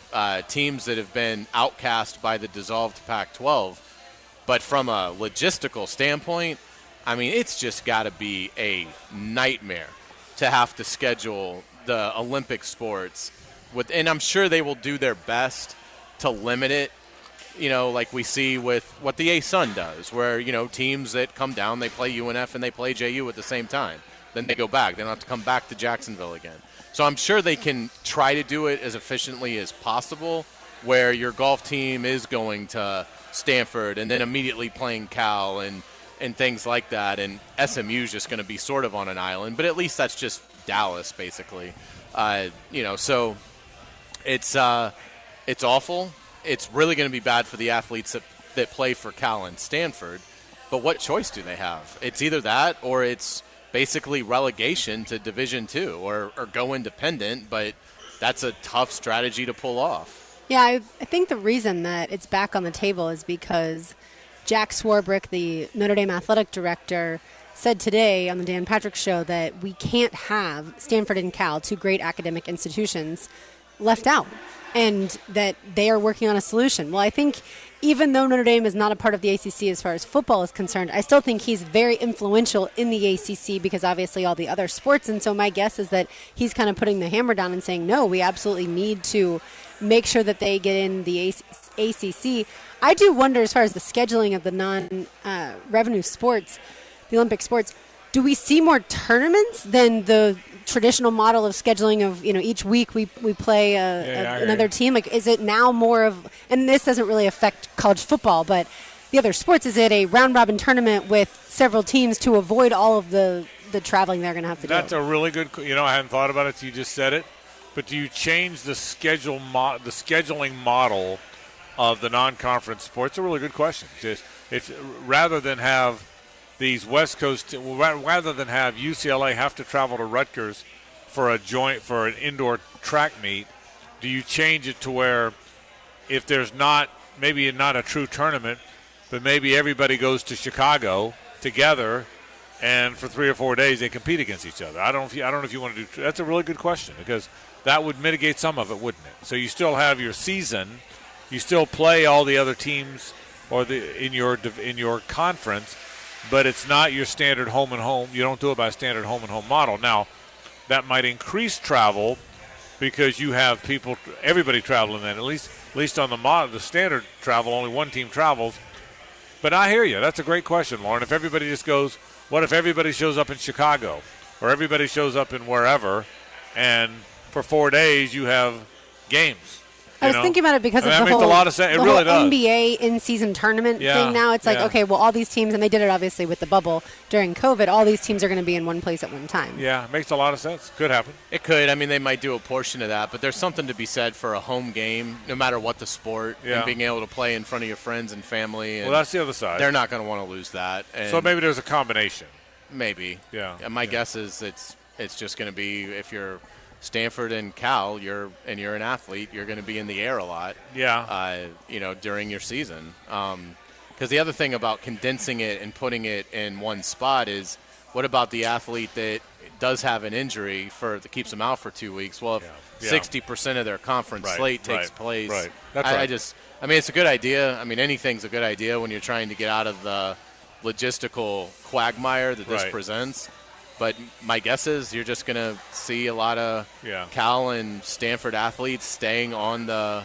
teams that have been outcast by the dissolved Pac-12. But from a logistical standpoint, I mean, it's just got to be a nightmare to have to schedule the Olympic sports and I'm sure they will do their best to limit it, like we see with what the A-Sun does, where, teams that come down, they play UNF and they play JU at the same time. Then they go back. They don't have to come back to Jacksonville again. So I'm sure they can try to do it as efficiently as possible, where your golf team is going to Stanford and then immediately playing Cal and things like that, and SMU is just going to be sort of on an island, but at least that's just Dallas, basically. So it's awful. It's really going to be bad for the athletes that play for Cal and Stanford, but what choice do they have? It's either that or it's basically relegation to Division II or go independent, but that's a tough strategy to pull off. Yeah, I think the reason that it's back on the table is because Jack Swarbrick, the Notre Dame athletic director, said today on the Dan Patrick Show that we can't have Stanford and Cal, two great academic institutions, left out, and that they are working on a solution. Well, I think even though Notre Dame is not a part of the ACC as far as football is concerned, I still think he's very influential in the ACC because obviously all the other sports. And so my guess is that he's kind of putting the hammer down and saying, no, we absolutely need to make sure that they get in the ACC. I do wonder, as far as the scheduling of the non-revenue sports, the Olympic sports, do we see more tournaments than the traditional model of scheduling of, each week we play another team? Like, is it now more of, and this doesn't really affect college football, but the other sports, is it a round-robin tournament with several teams to avoid all of the traveling they're going to have to do? That's a really good, I hadn't thought about it till you just said it, but do you change the scheduling model of the non-conference sports? It's a really good question. If rather than have these West Coast, rather than have UCLA have to travel to Rutgers for an indoor track meet, do you change it to where if there's maybe not a true tournament, but maybe everybody goes to Chicago together, and for 3 or 4 days they compete against each other? I don't know if you want to do. That's a really good question because that would mitigate some of it, wouldn't it? So you still have your season, you still play all the other teams in your conference. But it's not your standard home and home. You don't do it by a standard home and home model. Now, that might increase travel because you have everybody traveling then. At least on the standard travel, only one team travels. But I hear you. That's a great question, Lauren. If everybody just goes, what if everybody shows up in Chicago or everybody shows up in wherever, and for 4 days you have games? I was thinking about it because of that the makes whole, a lot of sense. It really does. NBA in-season tournament thing now. It's like, okay, well, all these teams, and they did it obviously with the bubble during COVID, all these teams are going to be in one place at one time. Yeah, it makes a lot of sense. Could happen. It could. I mean, they might do a portion of that, but there's something to be said for a home game, no matter what the sport, and being able to play in front of your friends and family. And well, that's the other side. They're not going to want to lose that. And so maybe there's a combination. Maybe. Yeah. And my guess is it's just going to be, if you're Stanford and Cal, you're an athlete, you're going to be in the air a lot. Yeah. During your season. Because the other thing about condensing it and putting it in one spot is, what about the athlete that does have an injury that keeps them out for 2 weeks? Well, if 60% of their conference slate takes place, That's right. I mean, it's a good idea. I mean, anything's a good idea when you're trying to get out of the logistical quagmire that this presents. But my guess is you're just going to see a lot of Cal and Stanford athletes staying on the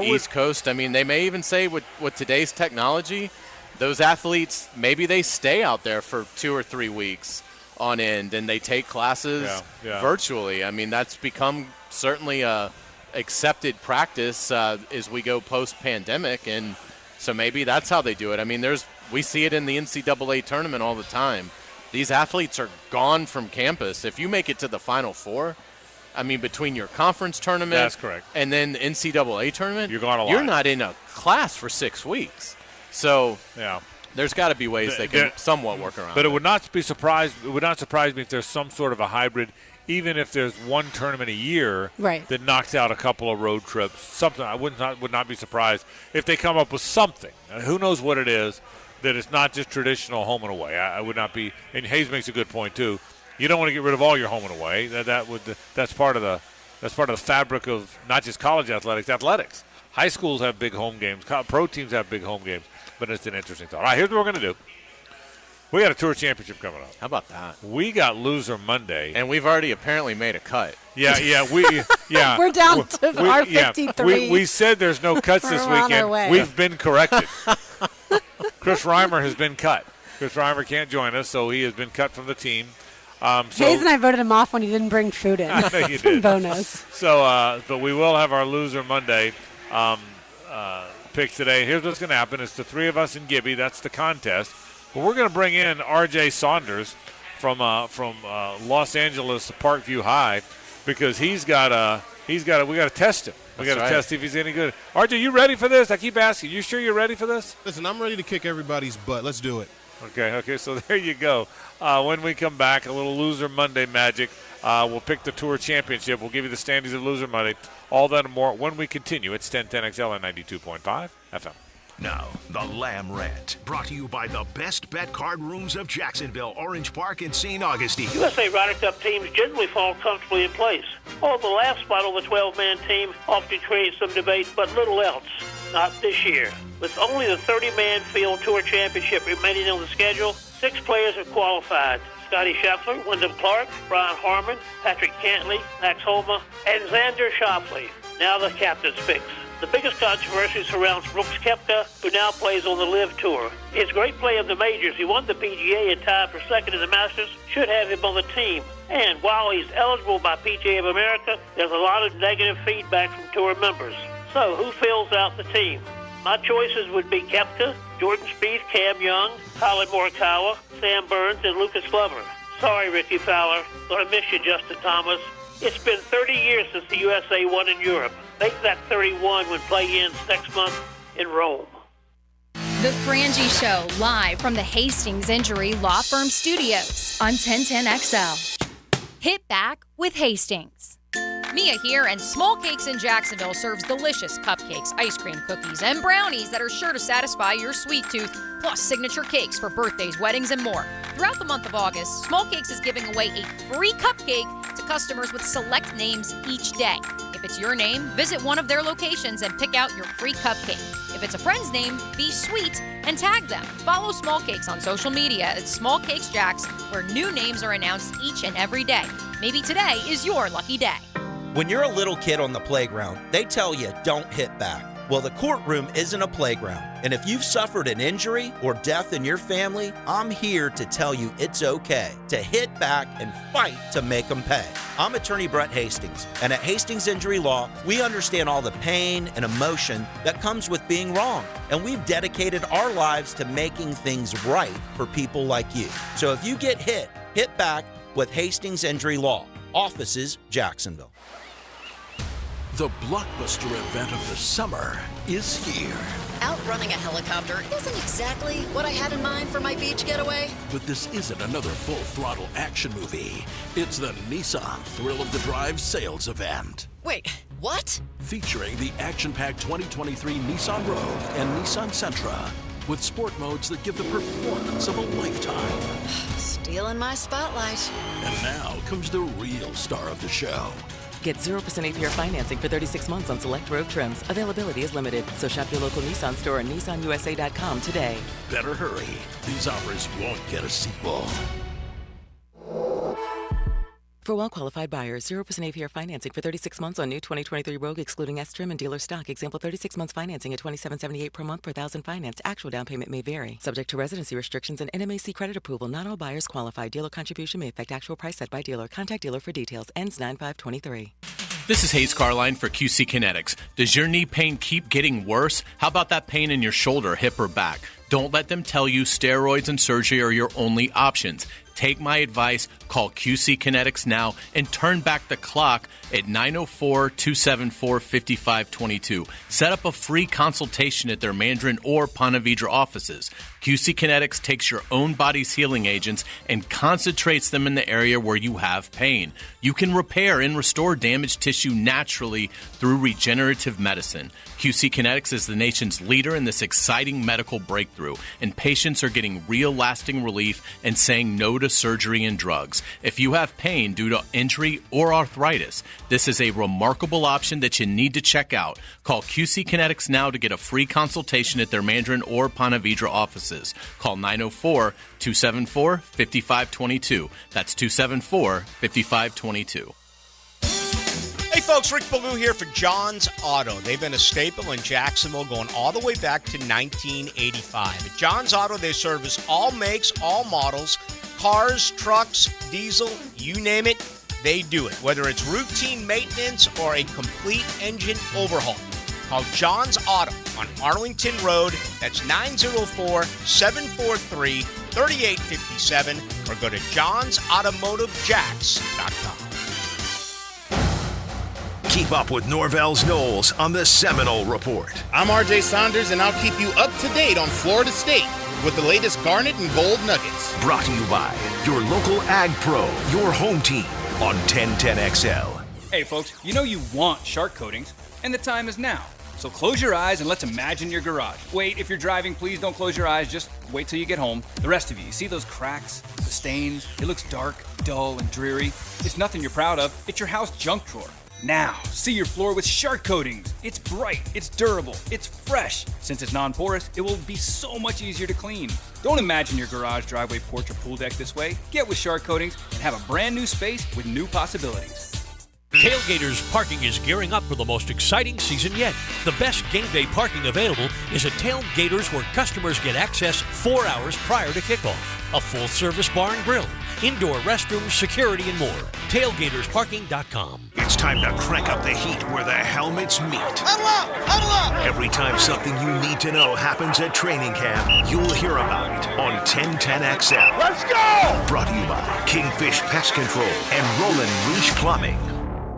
East Coast. I mean, they may even say with today's technology, those athletes, maybe they stay out there for 2 or 3 weeks on end and they take classes virtually. I mean, that's become certainly a accepted practice as we go post-pandemic. And so maybe that's how they do it. I mean, we see it in the NCAA tournament all the time. These athletes are gone from campus. If you make it to the Final Four, I mean, between your conference tournament that's correct. And then the NCAA tournament, you're gone a lot. You're not in a class for 6 weeks. So there's got to be ways they can somewhat work around. But it would not be surprised. It would not surprise me if there's some sort of a hybrid, even if there's one tournament a year that knocks out a couple of road trips. Something I would not be surprised if they come up with something. Who knows what it is? That it's not just traditional home and away. I would not be. And Hayes makes a good point too. You don't want to get rid of all your home and away. That's part of the fabric of not just college athletics. Athletics. High schools have big home games. Pro teams have big home games. But it's an interesting thought. All right, here's what we're going to do. We got a tour championship coming up. How about that? We got Loser Monday, and we've already apparently made a cut. Yeah. We're down to our 53. We said there's no cuts this weekend. We've been corrected. Chris Reimer has been cut. Chris Reimer can't join us, so he has been cut from the team. Hayes and I voted him off when he didn't bring food in. I know you did. Bonus. So, but we will have our Loser Monday picks today. Here's what's going to happen. It's the three of us and Gibby. That's the contest. But we're going to bring in R.J. Saunders from Los Angeles Parkview High because we got to test him. We got to test if he's any good. RJ, you ready for this? I keep asking. You sure you're ready for this? Listen, I'm ready to kick everybody's butt. Let's do it. Okay. So there you go. When we come back, a little Loser Monday magic. We'll pick the Tour Championship. We'll give you the standings of Loser Monday. All that and more when we continue. It's 1010XL and 92.5 FM. Now, the Lamb Rant, brought to you by the best bet card rooms of Jacksonville, Orange Park, and St. Augustine. USA Ryder Cup teams generally fall comfortably in place. Oh, the last spot on the 12-man team often creates some debate, but little else. Not this year. With only the 30-man field tour championship remaining on the schedule, 6 players have qualified. Scotty Scheffler, Wyndham Clark, Brian Harman, Patrick Cantley, Max Homa, and Xander Schauffele. Now the captain's picks. The biggest controversy surrounds Brooks Koepka, who now plays on the LIV Tour. His great play of the majors, he won the PGA and tied for second in the Masters, should have him on the team. And while he's eligible by PGA of America, there's a lot of negative feedback from tour members. So who fills out the team? My choices would be Koepka, Jordan Spieth, Cam Young, Colin Morikawa, Sam Burns, and Lucas Glover. Sorry, Ricky Fowler. Gonna miss you, Justin Thomas. It's been 30 years since the USA won in Europe. Make that 31 when play ends next month in Rome. The Frangie Show, live from the Hastings Injury Law Firm Studios on 1010XL. Hit back with Hastings. Mia here, and Small Cakes in Jacksonville serves delicious cupcakes, ice cream, cookies, and brownies that are sure to satisfy your sweet tooth, plus signature cakes for birthdays, weddings, and more. Throughout the month of August, Small Cakes is giving away a free cupcake to customers with select names each day. If it's your name, visit one of their locations and pick out your free cupcake. If it's a friend's name, be sweet and tag them. Follow Small Cakes on social media at Small Cakes Jacks, where new names are announced each and every day. Maybe today is your lucky day. When you're a little kid on the playground, they tell you don't hit back. Well, the courtroom isn't a playground. And if you've suffered an injury or death in your family, I'm here to tell you it's okay to hit back and fight to make them pay. I'm attorney Brett Hastings, and at Hastings Injury Law, we understand all the pain and emotion that comes with being wrong. And we've dedicated our lives to making things right for people like you. So if you get hit back with Hastings Injury Law. Offices, Jacksonville. The blockbuster event of the summer is here. Outrunning a helicopter isn't exactly what I had in mind for my beach getaway. But this isn't another full-throttle action movie. It's the Nissan Thrill of the Drive sales event. Wait, what? Featuring the action-packed 2023 Nissan Rogue and Nissan Sentra, with sport modes that give the performance of a lifetime. Stealing my spotlight. And now comes the real star of the show. Get 0% APR financing for 36 months on select Rogue trims. Availability is limited, so shop your local Nissan store and nissanusa.com today. Better hurry. These offers won't get a sequel. For well-qualified buyers, 0% APR financing for 36 months on new 2023 Rogue, excluding S-Trim and dealer stock. Example, 36 months financing at $27.78 per month per thousand financed. Actual down payment may vary. Subject to residency restrictions and NMAC credit approval. Not all buyers qualify. Dealer contribution may affect actual price set by dealer. Contact dealer for details. Ends 9/5/23. This is Hayes Carline for QC Kinetics. Does your knee pain keep getting worse? How about that pain in your shoulder, hip, or back? Don't let them tell you steroids and surgery are your only options. Take my advice, call QC Kinetics now, and turn back the clock at 904-274-5522. Set up a free consultation at their Mandarin or Ponte Vedra offices. QC Kinetics takes your own body's healing agents and concentrates them in the area where you have pain. You can repair and restore damaged tissue naturally through regenerative medicine. QC Kinetics is the nation's leader in this exciting medical breakthrough, and patients are getting real lasting relief and saying no to surgery and drugs. If you have pain due to injury or arthritis, this is a remarkable option that you need to check out. Call QC Kinetics now to get a free consultation at their Mandarin or Ponte Vedra offices. Call 904-274-5522. That's 274-5522. Hey folks, Rick Ballou here for John's Auto. They've been a staple in Jacksonville going all the way back to 1985. At John's Auto, they service all makes, all models, cars, trucks, diesel, you name it, they do it. Whether it's routine maintenance or a complete engine overhaul. Call John's Auto on Arlington Road. That's 904-743-3857 or go to johnsautomotivejacks.com. Keep up with Norvell's Knowles on the Seminole Report. I'm RJ Saunders, and I'll keep you up to date on Florida State with the latest Garnet and Gold Nuggets. Brought to you by your local Ag Pro, your home team on 1010XL. Hey folks, you know you want shark coatings, and the time is now. So close your eyes and let's imagine your garage. Wait, if you're driving, please don't close your eyes. Just wait till you get home. The rest of you see those cracks, the stains? It looks dark, dull, and dreary. It's nothing you're proud of. It's your house junk drawer. Now, see your floor with Shark Coatings. It's bright, it's durable, it's fresh. Since it's non-porous, it will be so much easier to clean. Don't imagine your garage, driveway, porch, or pool deck this way. Get with Shark Coatings and have a brand new space with new possibilities. Tailgaters Parking is gearing up for the most exciting season yet. The best game day parking available is at Tailgaters, where customers get access 4 hours prior to kickoff. A full-service bar and grill, indoor restrooms, security, and more. TailgatersParking.com. It's time to crank up the heat where the helmets meet. Huddle up! Huddle up! Every time something you need to know happens at training camp, you'll hear about it on 1010XL. Let's go! Brought to you by Kingfish Pest Control and Roland Leash Plumbing.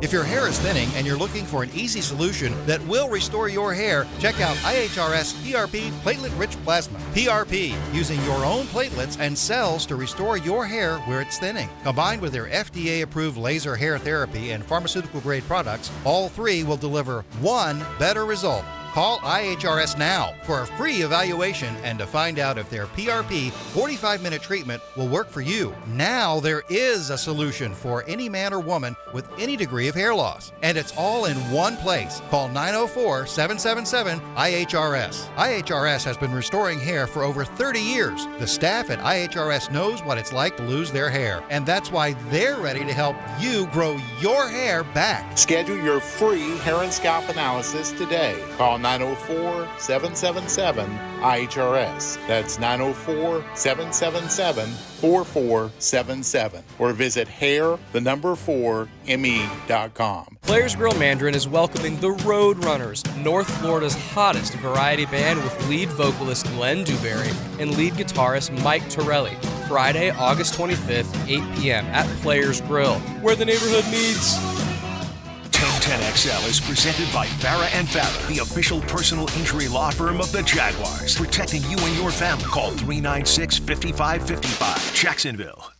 If your hair is thinning and you're looking for an easy solution that will restore your hair, check out IHRS PRP Platelet-Rich Plasma. PRP, using your own platelets and cells to restore your hair where it's thinning. Combined with their FDA-approved laser hair therapy and pharmaceutical-grade products, all three will deliver one better result. Call IHRS now for a free evaluation and to find out if their PRP 45-minute treatment will work for you. Now there is a solution for any man or woman with any degree of hair loss. And it's all in one place. Call 904-777-IHRS. IHRS has been restoring hair for over 30 years. The staff at IHRS knows what it's like to lose their hair. And that's why they're ready to help you grow your hair back. Schedule your free hair and scalp analysis today. Call 904-777-IHRS. That's 904-777-4477. Or visit hair4me.com. Players Grill Mandarin is welcoming the Roadrunners, North Florida's hottest variety band with lead vocalist Glenn Dewberry and lead guitarist Mike Torelli. Friday, August 25th, 8 p.m. at Players Grill, where the neighborhood meets. 1010XL is presented by Farah & Farah, the official personal injury law firm of the Jaguars, protecting you and your family. Call 396-5555, Jacksonville.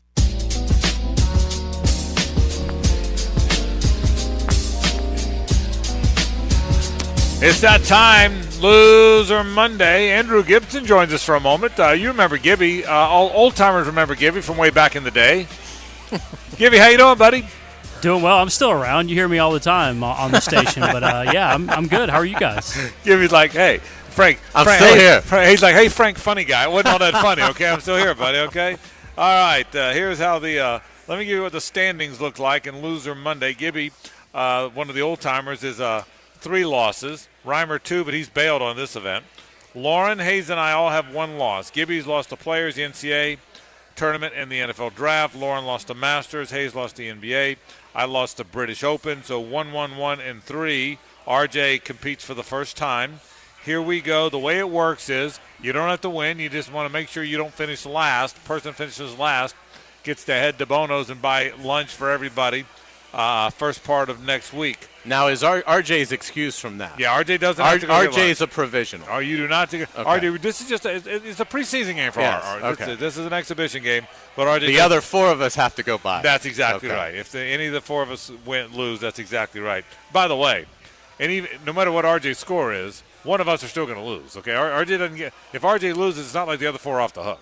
It's that time, Loser Monday. Andrew Gibson joins us for a moment. You remember Gibby. All old-timers remember Gibby from way back in the day. Gibby, how you doing, buddy? Doing well. I'm still around. You hear me all the time on the station. But, yeah, I'm good. How are you guys? Gibby's like, hey, Frank. I'm still here. He's like, hey, Frank, funny guy. It wasn't all that funny, okay? I'm still here, buddy, okay? All right. Here's how let me give you what the standings look like in Loser Monday. Gibby, one of the old-timers, is 3 losses. Reimer 2, but he's bailed on this event. Lauren, Hayes, and I all have 1 loss. Gibby's lost to Players, the NCAA tournament, and the NFL draft. Lauren lost to Masters. Hayes lost to the NBA. I lost the British Open, so 1-1-1-3. RJ competes for the first time. Here we go. The way it works is you don't have to win. You just want to make sure you don't finish last. Person finishes last gets to head to Bono's and buy lunch for everybody first part of next week. Now, is RJ's excused from that? Yeah, RJ doesn't have to go RJ is a provisional. Oh, you do not take okay. RJ, this is just it's a preseason game for yes, okay. This is an exhibition game, but RJ. The other 4 of us have to go by. That's exactly right. If any of the 4 of us lose, that's exactly right. By the way, and even no matter what RJ's score is, one of us are still going to lose. Okay, RJ doesn't get. If RJ loses, it's not like the other 4 are off the hook.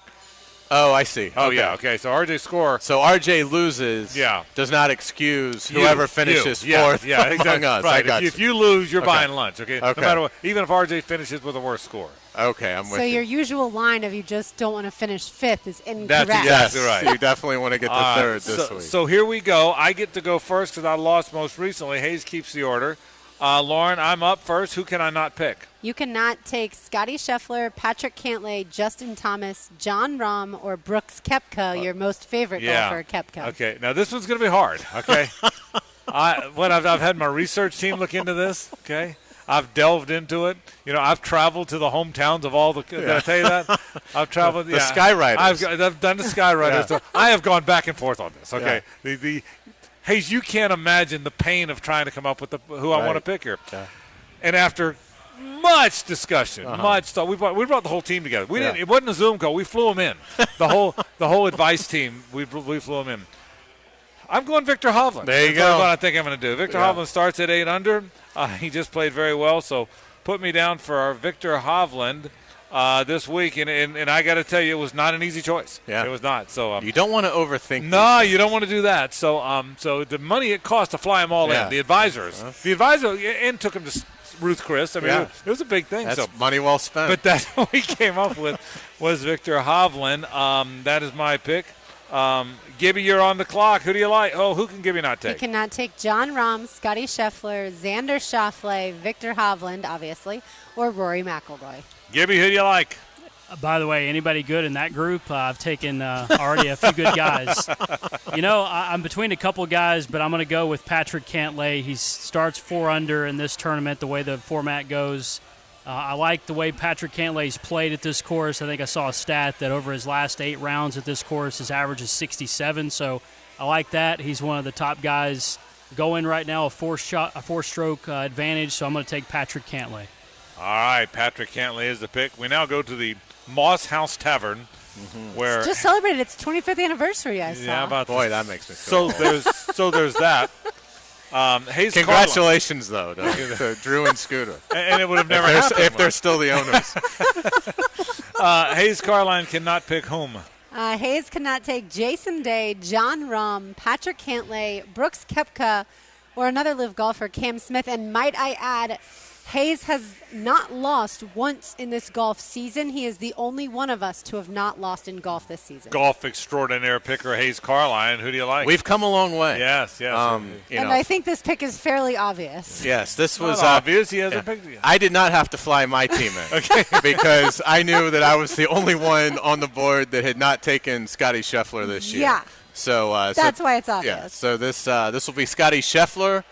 Oh, I see. Oh, okay. Yeah, okay. So RJ's score. So RJ loses. Yeah. Does not excuse whoever finishes fourth exactly. among us. Right. If you lose, you're buying lunch. Okay. Okay. No matter what, even if RJ finishes with a worse score. Okay, I'm with you. So your usual line of you just don't want to finish 5th is incorrect. That's exactly right. You definitely want to get to third this week. So here we go. I get to go first because I lost most recently. Hayes keeps the order. Lauren, I'm up first. Who can I not pick? You cannot take Scotty Scheffler, Patrick Cantlay, Justin Thomas, John Rahm, or Brooks Koepka, your most favorite golfer, Koepka. Okay, now this one's going to be hard, okay? I've had my research team look into this, okay? I've delved into it. You know, I've traveled to the hometowns of all the – did I tell you that? I've traveled – the Skywriters. I've done the Skywriters. Yeah. So I have gone back and forth on this, okay? Yeah. Hayes, you can't imagine the pain of trying to come up with who I want to pick here. Yeah. And after much discussion, much thought, we brought the whole team together. We didn't. It wasn't a Zoom call. We flew them in. The whole advice team. We flew them in. I'm going Victor Hovland. There you go. That's what I think I'm going to do. Victor Hovland starts at 8 under. He just played very well, so put me down for Victor Hovland this week, and I got to tell you, it was not an easy choice. Yeah. It was not. So you don't want to overthink. No, you don't want to do that. So so the money it cost to fly them all in, the advisors, and took him to Ruth Chris. I mean, it was a big thing. That's so money well spent. But that's what we came up with was Victor Hovland. That is my pick. Gibby, you're on the clock. Who do you like? Oh, who can Gibby not take? He cannot take John Rahm, Scotty Scheffler, Xander Schauffele, Victor Hovland, obviously, or Rory McIlroy. Gibby, who do you like? By the way, anybody good in that group? I've taken already a few good guys. I'm between a couple guys, but I'm going to go with Patrick Cantlay. He starts 4 under in this tournament, the way the format goes. I like the way Patrick Cantlay's played at this course. I think I saw a stat that over his last 8 rounds at this course, his average is 67. So I like that. He's one of the top guys going right now, a 4-stroke advantage. So I'm going to take Patrick Cantlay. All right, Patrick Cantlay is the pick. We now go to the Moss House Tavern, where Just celebrated its 25th anniversary. I saw. Yeah, that makes me feel there's that. Hayes Congratulations, though, to Drew and Scooter. And it would have never happened if they're still the owners. Hayes Carline cannot pick whom? Hayes cannot take Jason Day, John Rahm, Patrick Cantlay, Brooks Koepka, or another live golfer, Cam Smith. And might I add, Hayes has not lost once in this golf season. He is the only one of us to have not lost in golf this season. Golf extraordinaire picker Hayes Carline. Who do you like? We've come a long way. Yes. I think this pick is fairly obvious. Yes, this was obvious. He hasn't picked it yet. I did not have to fly my team in because I knew that I was the only one on the board that had not taken Scotty Scheffler this year. Yeah. So that's why it's obvious. Yeah. So this will be Scotty Scheffler.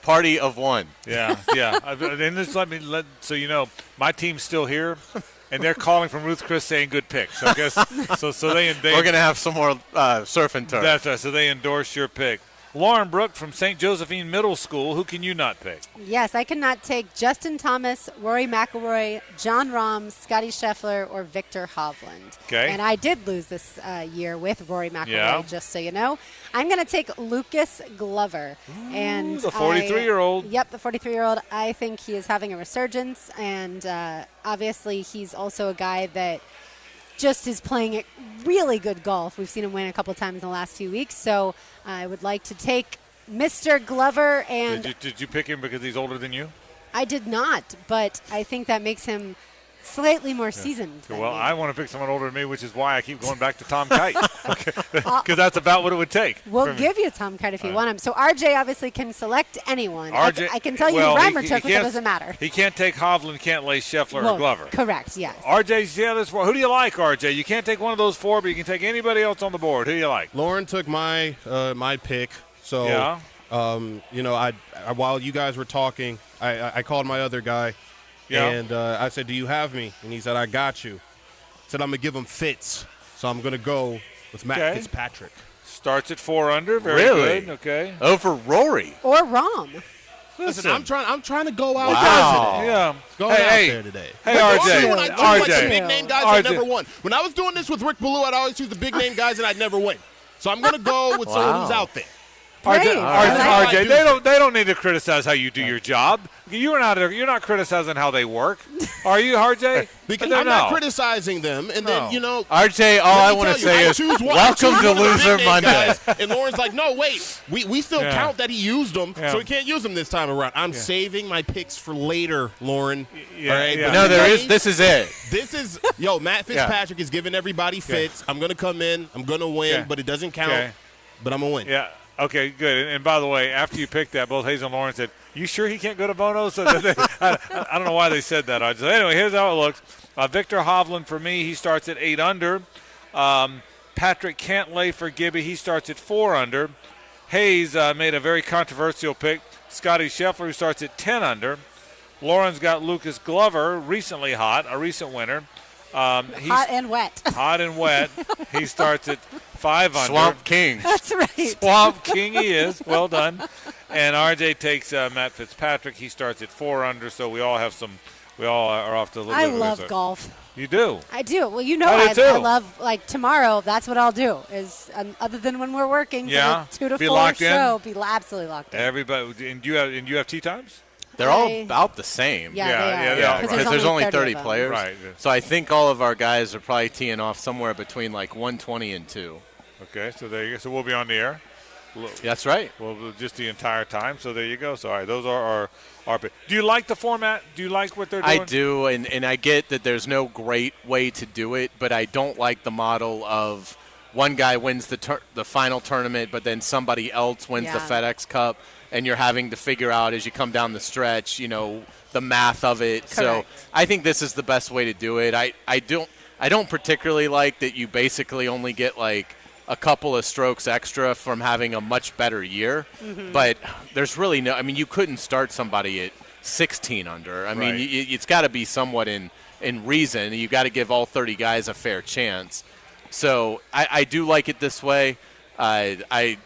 Party of one. Yeah. And just so you know, my team's still here, and they're calling from Ruth Chris saying good pick. So I guess so they we're gonna have some more surf and turf. That's right. So they endorse your pick. Lauren Brook from St. Josephine Middle School. Who can you not pick? Yes, I cannot take Justin Thomas, Rory McIlroy, John Rahm, Scotty Scheffler, or Victor Hovland. Okay. And I did lose this year with Rory McIlroy, just so you know. I'm going to take Lucas Glover. And the 43-year-old. Yep, the 43-year-old. I think he is having a resurgence, and obviously he's also a guy that just is playing really good golf. We've seen him win a couple times in the last few weeks, so I would like to take Mr. Glover. And did you pick him because he's older than you? I did not, but I think that makes him slightly more seasoned. Than well, me. I want to pick someone older than me, which is why I keep going back to Tom Kite, because that's about what it would take. We'll give you Tom Kite if you want him. So RJ obviously can select anyone. RJ, I can tell you who Reimer took, but it doesn't matter. He can't take Hovland, Cantlay, Scheffler, or Glover. Correct, yes. RJ's the other four. Who do you like, RJ? You can't take one of those 4, but you can take anybody else on the board. Who do you like? Lauren took my my pick. So, while you guys were talking, I called my other guy. Yeah. And I said, do you have me? And he said, I got you. I said, I'm going to give him Fitz. So I'm going to go with Matt Fitzpatrick. Starts at 4 under. Very good. Okay. Over Rory. Or Rahm. Listen, I'm trying to go out there today. Yeah. Going out there today. Hey, RJ. When I do like the big name guys, I never won. When I was doing this with Rick Ballou, I'd always choose the big name guys, and I'd never win. So I'm going to go with someone who's out there. RJ, they don't need to criticize how you do your job. You're not criticizing how they work, are you, RJ? Because I'm not criticizing them, and then RJ, all I want to say is welcome to Loser Monday. And Lauren's like, no, wait, we still count that he used them, so we can't use them this time around. I'm saving my picks for later, Lauren. Yeah, all right? yeah. No, this is it. This is Matt Fitzpatrick is giving everybody fits. I'm gonna come in, I'm gonna win, but it doesn't count. But I'm gonna win. Yeah. Okay, good. And by the way, after you picked that, both Hayes and Lauren said, you sure he can't go to Bono? So I don't know why they said that. Anyway, here's how it looks. Victor Hovland, for me, he starts at 8 under. Patrick Cantlay for Gibby, he starts at 4 under. Hayes made a very controversial pick. Scotty Scheffler, who starts at 10 under. Lauren's got Lucas Glover, recently hot, a recent winner. Hot and wet. Hot and wet. He starts at 5 under. Swamp King. That's right. Swamp King he is. Well done. And RJ takes Matt Fitzpatrick. He starts at 4 under, so we all are off to a little bit of a love start. golf. You do? I do. Well, you know I love, tomorrow, that's what I'll do, is other than when we're working, yeah. for the 2 to be 4 locked show, in? be absolutely locked in. Everybody. And you have tee times? They're all about the same. Yeah, Yeah, because there's only 30 of them. players. Right. So I think all of our guys are probably teeing off somewhere between like 120 and 2. Okay, so there you go. So we'll be on the air. That's right. Well, just the entire time. So there you go. So all right, those are our. Do you like the format? Do you like what they're doing? I do, and I get that there's no great way to do it, but I don't like the model of one guy wins the final tournament, but then somebody else wins the FedEx Cup, and you're having to figure out as you come down the stretch, the math of it. Correct. So I think this is the best way to do it. I don't particularly like that you basically only get like a couple of strokes extra from having a much better year, but there's really no. I mean, you couldn't start somebody at 16 under. I mean, it's got to be somewhat in reason. You got to give all 30 guys a fair chance. So I do like it this way. I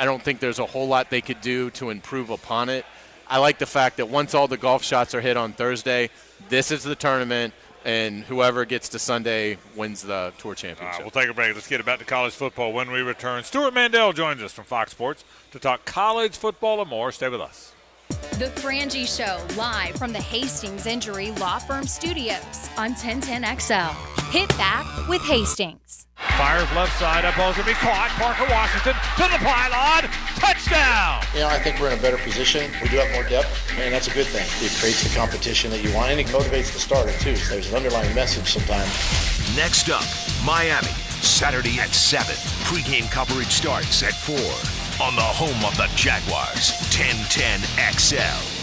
don't think there's a whole lot they could do to improve upon it. I like the fact that once all the golf shots are hit on Thursday, this is the tournament, and whoever gets to Sunday wins the Tour Championship. We'll take a break. Let's get back to college football when we return. Stuart Mandel joins us from Fox Sports to talk college football and more. Stay with us. The Frangie Show, live from the Hastings Injury Law Firm Studios on 1010XL. Hit back with Hastings. Fires left side. That ball's going to be caught. Parker Washington to the pylon. Touchdown! I think we're in a better position. We do have more depth, and that's a good thing. It creates the competition that you want, and it motivates the starter, too. So there's an underlying message sometimes. Next up, Miami, Saturday at 7. Pre-game coverage starts at 4 on the home of the Jaguars, 1010XL.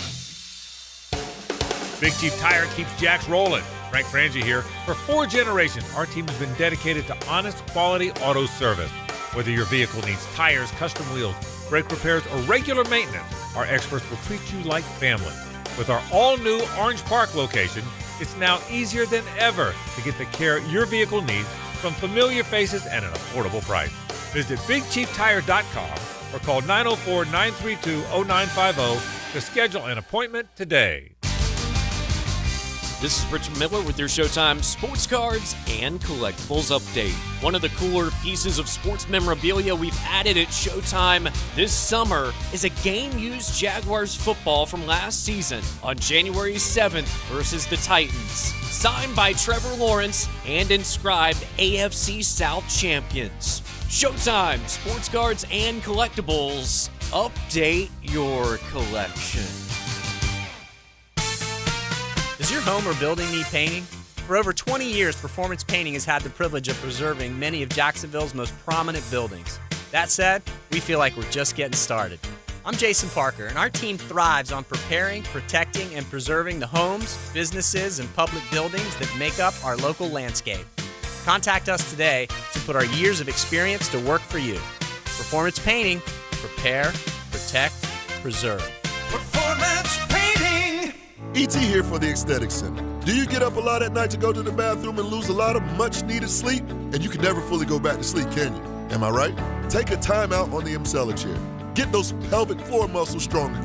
Big Chief Tire keeps Jacks rolling. Frank Frangie here. For 4 generations, our team has been dedicated to honest, quality auto service. Whether your vehicle needs tires, custom wheels, brake repairs, or regular maintenance, our experts will treat you like family. With our all-new Orange Park location, it's now easier than ever to get the care your vehicle needs from familiar faces at an affordable price. Visit BigChiefTire.com or call 904-932-0950 to schedule an appointment today. This is Rich Miller with your Showtime Sports Cards and Collectibles Update. One of the cooler pieces of sports memorabilia we've added at Showtime this summer is a game-used Jaguars football from last season on January 7th versus the Titans. Signed by Trevor Lawrence and inscribed AFC South champions. Showtime Sports Cards and Collectibles. Update your collection. Does your home or building need painting? For over 20 years, Performance Painting has had the privilege of preserving many of Jacksonville's most prominent buildings. That said, we feel like we're just getting started. I'm Jason Parker, and our team thrives on preparing, protecting, and preserving the homes, businesses, and public buildings that make up our local landscape. Contact us today to put our years of experience to work for you. Performance Painting. Prepare, protect, preserve. Performance Painting! E.T. here for the Aesthetic Center. Do you get up a lot at night to go to the bathroom and lose a lot of much-needed sleep? And you can never fully go back to sleep, can you? Am I right? Take a time out on the Emsella chair. Get those pelvic floor muscles stronger.